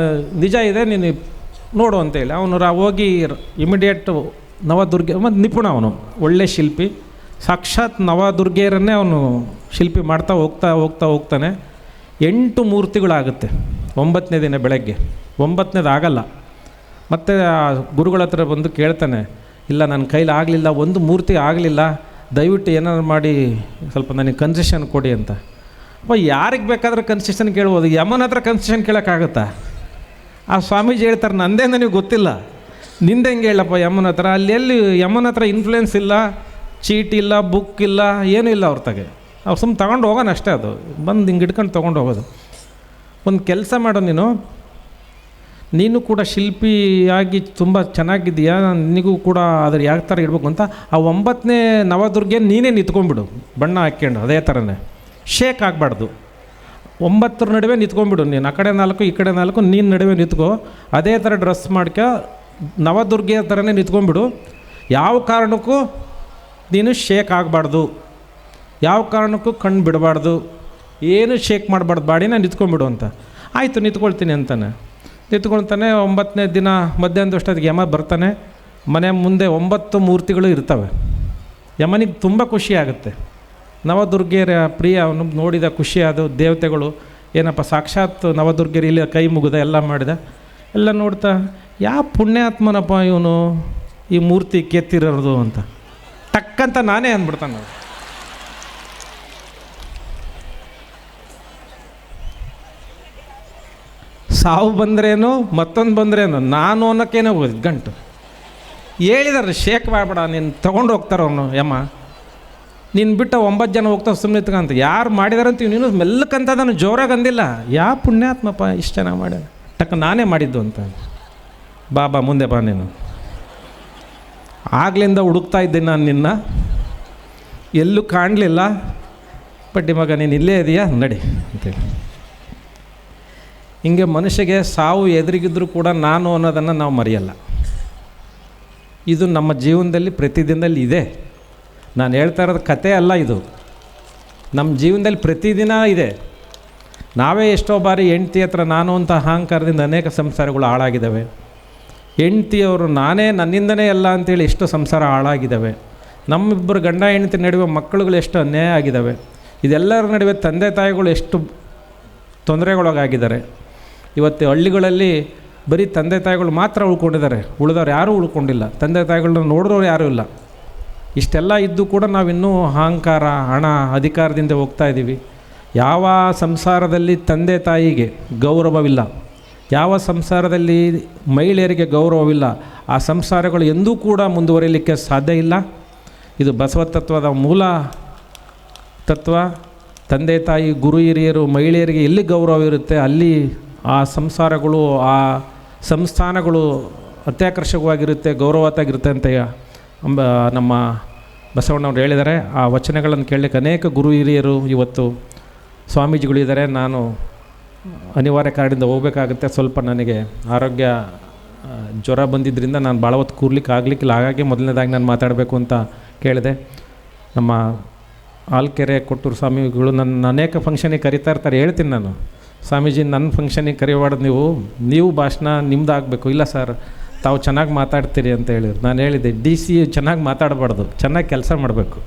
ನಿಜ ಇದೆ, ನೀನು ನೋಡು ಅಂತೇಳಿ ಅವನು ಹೋಗಿ ಇಮಿಡಿಯೇಟ್ ನವದುರ್ಗೆ ಮತ್ತು ನಿಪುಣ, ಅವನು ಒಳ್ಳೆ ಶಿಲ್ಪಿ, ಸಾಕ್ಷಾತ್ ನವದುರ್ಗೆಯರನ್ನೇ ಅವನು ಶಿಲ್ಪಿ ಮಾಡ್ತಾ ಹೋಗ್ತಾನೆ. 8 ಮೂರ್ತಿಗಳಾಗುತ್ತೆ 9ನೇ ದಿನ ಬೆಳಗ್ಗೆ. 9ನೇದು ಆಗಲ್ಲ. ಮತ್ತು ಆ ಗುರುಗಳ ಹತ್ರ ಬಂದು ಕೇಳ್ತಾನೆ, ಇಲ್ಲ ನನ್ನ ಕೈಲಿ ಆಗಲಿಲ್ಲ, ಒಂದು ಮೂರ್ತಿ ಆಗಲಿಲ್ಲ, ದಯವಿಟ್ಟು ಏನಾದ್ರು ಮಾಡಿ ಸ್ವಲ್ಪ ನನಗೆ ಕನ್ಸೆಷನ್ ಕೊಡಿ ಅಂತ. ಅಪ್ಪ ಯಾರಿಗೆ ಬೇಕಾದ್ರೆ ಕನ್ಸೆಷನ್ ಕೇಳ್ಬೋದು, ಯಮನ ಹತ್ರ ಕನ್ಸೆಷನ್ ಕೇಳೋಕ್ಕಾಗುತ್ತಾ? ಆ ಸ್ವಾಮೀಜಿ ಹೇಳ್ತಾರೆ, ನಂದೇ ನನಗೆ ಗೊತ್ತಿಲ್ಲ, ನಿಂದೆ ಹೆಂಗೆ ಹೇಳಪ್ಪ ಯಮನ ಹತ್ರ? ಅಲ್ಲಿ ಎಲ್ಲಿ ಯಮನ ಹತ್ರ ಇನ್ಫ್ಲುಯೆನ್ಸ್ ಇಲ್ಲ, ಚೀಟ್ ಇಲ್ಲ, ಬುಕ್ ಇಲ್ಲ, ಏನೂ ಇಲ್ಲ ಅವ್ರ ತಗೆ. ಅವ್ರು ಸುಮ್ಮನೆ ತೊಗೊಂಡು ಹೋಗೋಣ ಅಷ್ಟೇ. ಅದು ಬಂದು ಹಿಂಗೆ ಹಿಡ್ಕೊಂಡು ತೊಗೊಂಡು ಹೋಗೋದು. ಒಂದು ಕೆಲಸ ಮಾಡೋ, ನೀನು ಕೂಡ ಶಿಲ್ಪಿಯಾಗಿ ತುಂಬ ಚೆನ್ನಾಗಿದ್ದೀಯಾ, ನಿನಗೂ ಕೂಡ ಅದ್ರ ಯಾವ ಥರ ಇಡಬೇಕು ಅಂತ ಆ 9ನೇ ನವದುರ್ಗೆ ನೀನೇ ನಿಂತ್ಕೊಂಡ್ಬಿಡು, ಬಣ್ಣ ಹಾಕ್ಕೊಂಡು ಅದೇ ಥರನೇ, ಶೇಕ್ ಆಗಬಾರ್ದು. 9 ನಡುವೆ ನಿಂತ್ಕೊಂಡ್ಬಿಡು ನೀನು, ಆ ಕಡೆ 4 ಈ ಕಡೆ 4, ನೀನು ನಡುವೆ ನಿಂತ್ಕೋ. ಅದೇ ಥರ ಡ್ರೆಸ್ ಮಾಡ್ಕೊ, ನವದುರ್ಗೆ ಥರನೇ ನಿಂತ್ಕೊಂಡ್ಬಿಡು. ಯಾವ ಕಾರಣಕ್ಕೂ ನೀನು ಶೇಕ್ ಆಗಬಾರ್ದು, ಯಾವ ಕಾರಣಕ್ಕೂ ಕಣ್ಣು ಬಿಡಬಾರ್ದು, ಏನು ಶೇಕ್ ಮಾಡಬಾರ್ದು, ಬಾಡಿನ ನಿಂತ್ಕೊಂಡ್ಬಿಡು ಅಂತ. ಆಯಿತು ನಿಂತ್ಕೊಳ್ತೀನಿ ಅಂತಾನೆ. ನಿಂತ್ಕೊಳ್ತಾನೆ. 9ನೇ ದಿನ ಮಧ್ಯಾಹ್ನದಷ್ಟೊತ್ತಿಗೆ ಯಮ ಬರ್ತಾನೆ. ಮನೆ ಮುಂದೆ 9 ಮೂರ್ತಿಗಳು ಇರ್ತವೆ. ಯಮನಿಗೆ ತುಂಬ ಖುಷಿ ಆಗುತ್ತೆ. ನವದುರ್ಗೆಯರ ಪ್ರಿಯ, ಅವನು ನೋಡಿದ ಖುಷಿ ಅದು. ದೇವತೆಗಳು ಏನಪ್ಪ ಸಾಕ್ಷಾತ್ ನವದುರ್ಗೆಯರು ಇಲ್ಲಿ ಕೈ ಮುಗಿದ ಎಲ್ಲ ಮಾಡಿದ. ಎಲ್ಲ ನೋಡ್ತಾ, ಯಾವ ಪುಣ್ಯಾತ್ಮನಪ್ಪ ಇವನು ಈ ಮೂರ್ತಿ ಕೆತ್ತಿರೋದು ಅಂತ ಟಕ್ಕಂತ ನಾನೇ ಅಂದ್ಬಿಡ್ತಾನೆ. ಸಾವು ಬಂದ್ರೇನು ಮತ್ತೊಂದು ಬಂದ್ರೇನು, ನಾನು ಅನ್ನೋಕ್ಕೇನೋ ಗಂಟು ಹೇಳಿದಾರೆ, ಶೇಕ್ ಮಾಡಬೇಡ, ನೀನು ತೊಗೊಂಡು ಹೋಗ್ತಾರ ಅವನು ಯಮ, ನೀನು ಬಿಟ್ಟು 9 ಜನ ಹೋಗ್ತಾವೆ ಸುಮ್ಮನೆ ಇತ್ಕಂತ. ಯಾರು ಮಾಡಿದಾರಂತೀವಿ, ನೀನು ಮೆಲ್ಲಕ್ಕಂತದನ್ನು ಜೋರಾಗಿ ಅಂದಿಲ್ಲ. ಯಾವ ಪುಣ್ಯಾತ್ಮಪ್ಪ ಇಷ್ಟು ಚೆನ್ನಾಗಿ ಮಾಡ್ಯಾನ, ಟಕ್ಕ ನಾನೇ ಮಾಡಿದ್ದು ಅಂತ. ಬಾ ಮುಂದೆ ಬಾ, ನೀನು ಆಗ್ಲಿಂದ ಹುಡುಕ್ತಾ ಇದ್ದೀನಿ ನಾನು ನಿನ್ನ, ಎಲ್ಲೂ ಕಾಣಲಿಲ್ಲ, ಬಟ್ ಇವಾಗ ನೀನು ಇಲ್ಲೇ ಇದೆಯಾ ನಡಿ ಅಂತೇಳಿ. ಹಿಂಗೆ ಮನುಷ್ಯಗೆ ಸಾವು ಎದುರಿಗಿದ್ರೂ ಕೂಡ ನಾನು ಅನ್ನೋದನ್ನು ನಾವು ಮರೆಯಲ್ಲ. ಇದು ನಮ್ಮ ಜೀವನದಲ್ಲಿ ಪ್ರತಿದಿನದಲ್ಲಿ ಇದೆ. ನಾನು ಹೇಳ್ತಾ ಇರೋದು ಕತೆ ಅಲ್ಲ, ಇದು ನಮ್ಮ ಜೀವನದಲ್ಲಿ ಪ್ರತಿದಿನ ಇದೆ. ನಾವೇ ಎಷ್ಟೋ ಬಾರಿ ಹೆಂಡ್ತಿ ಹತ್ರ ನಾನು ಅಂತ ಅಹಂಕಾರದಿಂದ ಅನೇಕ ಸಂಸಾರಗಳು ಹಾಳಾಗಿದ್ದಾವೆ. ಹೆಂಡ್ತಿಯವರು ನಾನೇ ನನ್ನಿಂದನೇ ಎಲ್ಲ ಅಂತೇಳಿ ಎಷ್ಟು ಸಂಸಾರ ಹಾಳಾಗಿದ್ದಾವೆ. ನಮ್ಮಿಬ್ಬರು ಗಂಡ ಹೆಂಡತಿ ನಡುವೆ ಮಕ್ಕಳುಗಳು ಎಷ್ಟು ಅನ್ಯಾಯ ಆಗಿದ್ದಾವೆ. ಇದೆಲ್ಲರ ನಡುವೆ ತಂದೆ ತಾಯಿಗಳು ಎಷ್ಟು ತೊಂದರೆಗೊಳಗಾಗಿದ್ದಾರೆ. ಇವತ್ತು ಹಳ್ಳಿಗಳಲ್ಲಿ ಬರೀ ತಂದೆ ತಾಯಿಗಳು ಮಾತ್ರ ಉಳ್ಕೊಂಡಿದ್ದಾರೆ, ಉಳಿದವ್ರು ಯಾರೂ ಉಳ್ಕೊಂಡಿಲ್ಲ. ತಂದೆ ತಾಯಿಗಳನ್ನ ನೋಡಿದವ್ರು ಯಾರೂ ಇಲ್ಲ. ಇಷ್ಟೆಲ್ಲ ಇದ್ದು ಕೂಡ ನಾವಿನ್ನೂ ಅಹಂಕಾರ, ಹಣ, ಅಧಿಕಾರದಿಂದ ಹೋಗ್ತಾ ಇದ್ದೀವಿ. ಯಾವ ಸಂಸಾರದಲ್ಲಿ ತಂದೆ ತಾಯಿಗೆ ಗೌರವವಿಲ್ಲ, ಯಾವ ಸಂಸಾರದಲ್ಲಿ ಮಹಿಳೆಯರಿಗೆ ಗೌರವವಿಲ್ಲ, ಆ ಸಂಸಾರಗಳು ಎಂದೂ ಕೂಡ ಮುಂದುವರಿಯಲಿಕ್ಕೆ ಸಾಧ್ಯ ಇಲ್ಲ. ಇದು ಬಸವ ತತ್ವದ ಮೂಲ ತತ್ವ. ತಂದೆ ತಾಯಿ, ಗುರು ಹಿರಿಯರು, ಮಹಿಳೆಯರಿಗೆ ಎಲ್ಲಿ ಗೌರವ ಇರುತ್ತೆ ಅಲ್ಲಿ ಆ ಸಂಸಾರಗಳು, ಆ ಸಂಸ್ಥಾನಗಳು ಅತ್ಯಾಕರ್ಷಕವಾಗಿರುತ್ತೆ, ಗೌರವತ್ತಾಗಿರುತ್ತೆ ಅಂತ ನಮ್ಮ ಬಸವಣ್ಣವ್ರು ಹೇಳಿದ್ದಾರೆ. ಆ ವಚನಗಳನ್ನು ಕೇಳಲಿಕ್ಕೆ ಅನೇಕ ಗುರು ಹಿರಿಯರು ಇವತ್ತು ಸ್ವಾಮೀಜಿಗಳಿದ್ದಾರೆ. ನಾನು ಅನಿವಾರ್ಯ ಕಾರಣದಿಂದ ಹೋಗಬೇಕಾಗುತ್ತೆ. ಸ್ವಲ್ಪ ನನಗೆ ಆರೋಗ್ಯ ಜ್ವರ ಬಂದಿದ್ದರಿಂದ ನಾನು ಭಾಳ ಹೊತ್ತು ಕೂರ್ಲಿಕ್ಕೆ ಆಗಲಿಕ್ಕಿಲ್ಲ. ಹಾಗಾಗಿ ಮೊದಲನೇದಾಗಿ ನಾನು ಮಾತಾಡಬೇಕು ಅಂತ ಕೇಳಿದೆ. ನಮ್ಮ ಆಲ್ಕೆರೆ ಕೊಟ್ಟೂರು ಸ್ವಾಮಿಗಳು ನನ್ನ ಅನೇಕ ಫಂಕ್ಷನಿಗೆ ಕರಿತಾ ಇರ್ತಾರೆ. ಹೇಳ್ತೀನಿ ನಾನು, ಸ್ವಾಮೀಜಿ ನನ್ನ ಫಂಕ್ಷನಿಗೆ ಕರಿಬಾರ್ದು, ನೀವು ಭಾಷಣ ನಿಮ್ದು ಆಗಬೇಕು. ಇಲ್ಲ ಸರ್, ತಾವು ಚೆನ್ನಾಗಿ ಮಾತಾಡ್ತೀರಿ ಅಂತ ಹೇಳಿದ್ರು. ನಾನು ಹೇಳಿದೆ, DC ಚೆನ್ನಾಗಿ ಮಾತಾಡಬಾರ್ದು, ಚೆನ್ನಾಗಿ ಕೆಲಸ ಮಾಡಬೇಕು.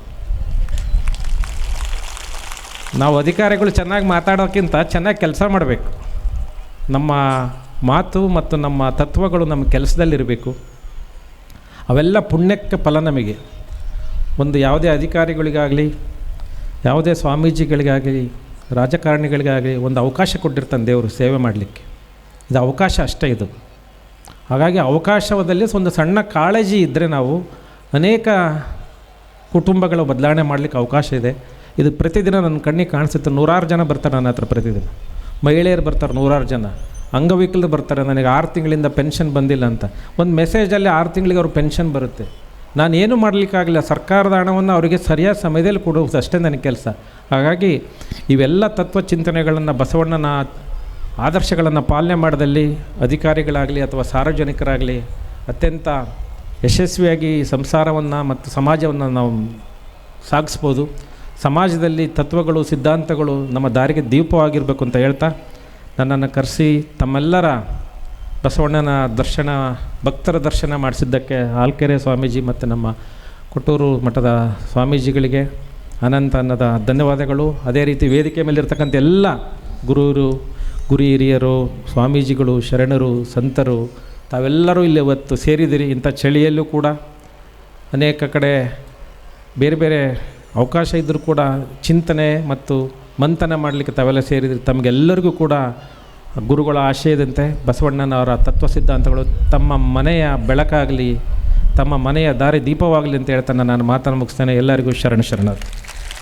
ನಾವು ಅಧಿಕಾರಿಗಳು ಚೆನ್ನಾಗಿ ಮಾತಾಡೋಕ್ಕಿಂತ ಚೆನ್ನಾಗಿ ಕೆಲಸ ಮಾಡಬೇಕು. ನಮ್ಮ ಮಾತು ಮತ್ತು ನಮ್ಮ ತತ್ವಗಳು ನಮ್ಮ ಕೆಲಸದಲ್ಲಿರಬೇಕು. ಅವೆಲ್ಲ ಪುಣ್ಯಕ್ಕೆ ಫಲ ನಮಗೆ. ಒಂದು ಯಾವುದೇ ಅಧಿಕಾರಿಗಳಿಗಾಗಲಿ, ಯಾವುದೇ ಸ್ವಾಮೀಜಿಗಳಿಗಾಗಲಿ, ರಾಜಕಾರಣಿಗಳಿಗಾಗಲಿ ಒಂದು ಅವಕಾಶ ಕೊಟ್ಟಿರ್ತಾನೆ ದೇವರು ಸೇವೆ ಮಾಡಲಿಕ್ಕೆ. ಇದು ಅವಕಾಶ ಅಷ್ಟೇ ಇದು. ಹಾಗಾಗಿ ಅವಕಾಶದಲ್ಲಿ ಒಂದು ಸಣ್ಣ ಕಾಳಜಿ ಇದ್ದರೆ ನಾವು ಅನೇಕ ಕುಟುಂಬಗಳ ಬದಲಾವಣೆ ಮಾಡಲಿಕ್ಕೆ ಅವಕಾಶ ಇದೆ. ಇದು ಪ್ರತಿದಿನ ನನ್ನ ಕಣ್ಣಿಗೆ ಕಾಣಿಸುತ್ತೆ. 100 ಜನ ಬರ್ತಾರೆ ನನ್ನ ಹತ್ರ ಪ್ರತಿದಿನ. ಮಹಿಳೆಯರು ಬರ್ತಾರೆ 100 ಜನ, ಅಂಗವಿಕಲರು ಬರ್ತಾರೆ. ನನಗೆ 6 ತಿಂಗಳಿಂದ ಪೆನ್ಷನ್ ಬಂದಿಲ್ಲ ಅಂತ. ಒಂದು ಮೆಸೇಜಲ್ಲಿ 6 ತಿಂಗಳಿಗೆ ಅವ್ರ ಪೆನ್ಷನ್ ಬರುತ್ತೆ. ನಾನೇನು ಮಾಡಲಿಕ್ಕಾಗಲಿಲ್ಲ, ಸರ್ಕಾರದ ಹಣವನ್ನು ಅವರಿಗೆ ಸರಿಯಾದ ಸಮಯದಲ್ಲಿ ಕೊಡುವುದು ಅಷ್ಟೇ ನನ್ನ ಕೆಲಸ. ಹಾಗಾಗಿ ಇವೆಲ್ಲ ತತ್ವಚಿಂತನೆಗಳನ್ನು, ಬಸವಣ್ಣನ ಆದರ್ಶಗಳನ್ನು ಪಾಲನೆ ಮಾಡಿದಲ್ಲಿ ಅಧಿಕಾರಿಗಳಾಗಲಿ ಅಥವಾ ಸಾರ್ವಜನಿಕರಾಗಲಿ ಅತ್ಯಂತ ಯಶಸ್ವಿಯಾಗಿ ಸಂಸಾರವನ್ನು ಮತ್ತು ಸಮಾಜವನ್ನು ನಾವು ಸಾಗಿಸ್ಬೋದು. ಸಮಾಜದಲ್ಲಿ ತತ್ವಗಳು, ಸಿದ್ಧಾಂತಗಳು ನಮ್ಮ ದಾರಿಗೆ ದೀಪವಾಗಿರಬೇಕು ಅಂತ ಹೇಳ್ತಾ, ನನ್ನನ್ನು ಕರೆಸಿ ತಮ್ಮೆಲ್ಲರ ಬಸವಣ್ಣನ ದರ್ಶನ, ಭಕ್ತರ ದರ್ಶನ ಮಾಡಿಸಿದ್ದಕ್ಕೆ ಆಲ್ಕೆರೆ ಸ್ವಾಮೀಜಿ ಮತ್ತು ನಮ್ಮ ಕೊಟ್ಟೂರು ಮಠದ ಸ್ವಾಮೀಜಿಗಳಿಗೆ ಅನಂತ ಅನ್ನದ ಧನ್ಯವಾದಗಳು. ಅದೇ ರೀತಿ ವೇದಿಕೆ ಮೇಲಿರ್ತಕ್ಕಂಥ ಎಲ್ಲ ಗುರು ಹಿರಿಯರು, ಸ್ವಾಮೀಜಿಗಳು, ಶರಣರು, ಸಂತರು, ತಾವೆಲ್ಲರೂ ಇಲ್ಲಿ ಇವತ್ತು ಸೇರಿದಿರಿ. ಇಂಥ ಚಳಿಯಲ್ಲೂ ಕೂಡ ಅನೇಕ ಕಡೆ ಬೇರೆ ಬೇರೆ ಅವಕಾಶ ಇದ್ದರೂ ಕೂಡ ಚಿಂತನೆ ಮತ್ತು ಮಂಥನ ಮಾಡಲಿಕ್ಕೆ ತಾವೆಲ್ಲ ಸೇರಿದಿರಿ. ತಮಗೆಲ್ಲರಿಗೂ ಕೂಡ ಗುರುಗಳ ಆಶಯದಂತೆ ಬಸವಣ್ಣನವರ ತತ್ವ ಸಿದ್ಧಾಂತಗಳು ತಮ್ಮ ಮನೆಯ ಬೆಳಕಾಗಲಿ, ತಮ್ಮ ಮನೆಯ ದಾರಿ ದೀಪವಾಗಲಿ ಅಂತ ಹೇಳ್ತಾನೆ ನಾನು ಮಾತನ್ನು ಮುಗಿಸ್ತೇನೆ. ಎಲ್ಲರಿಗೂ ಶರಣರು.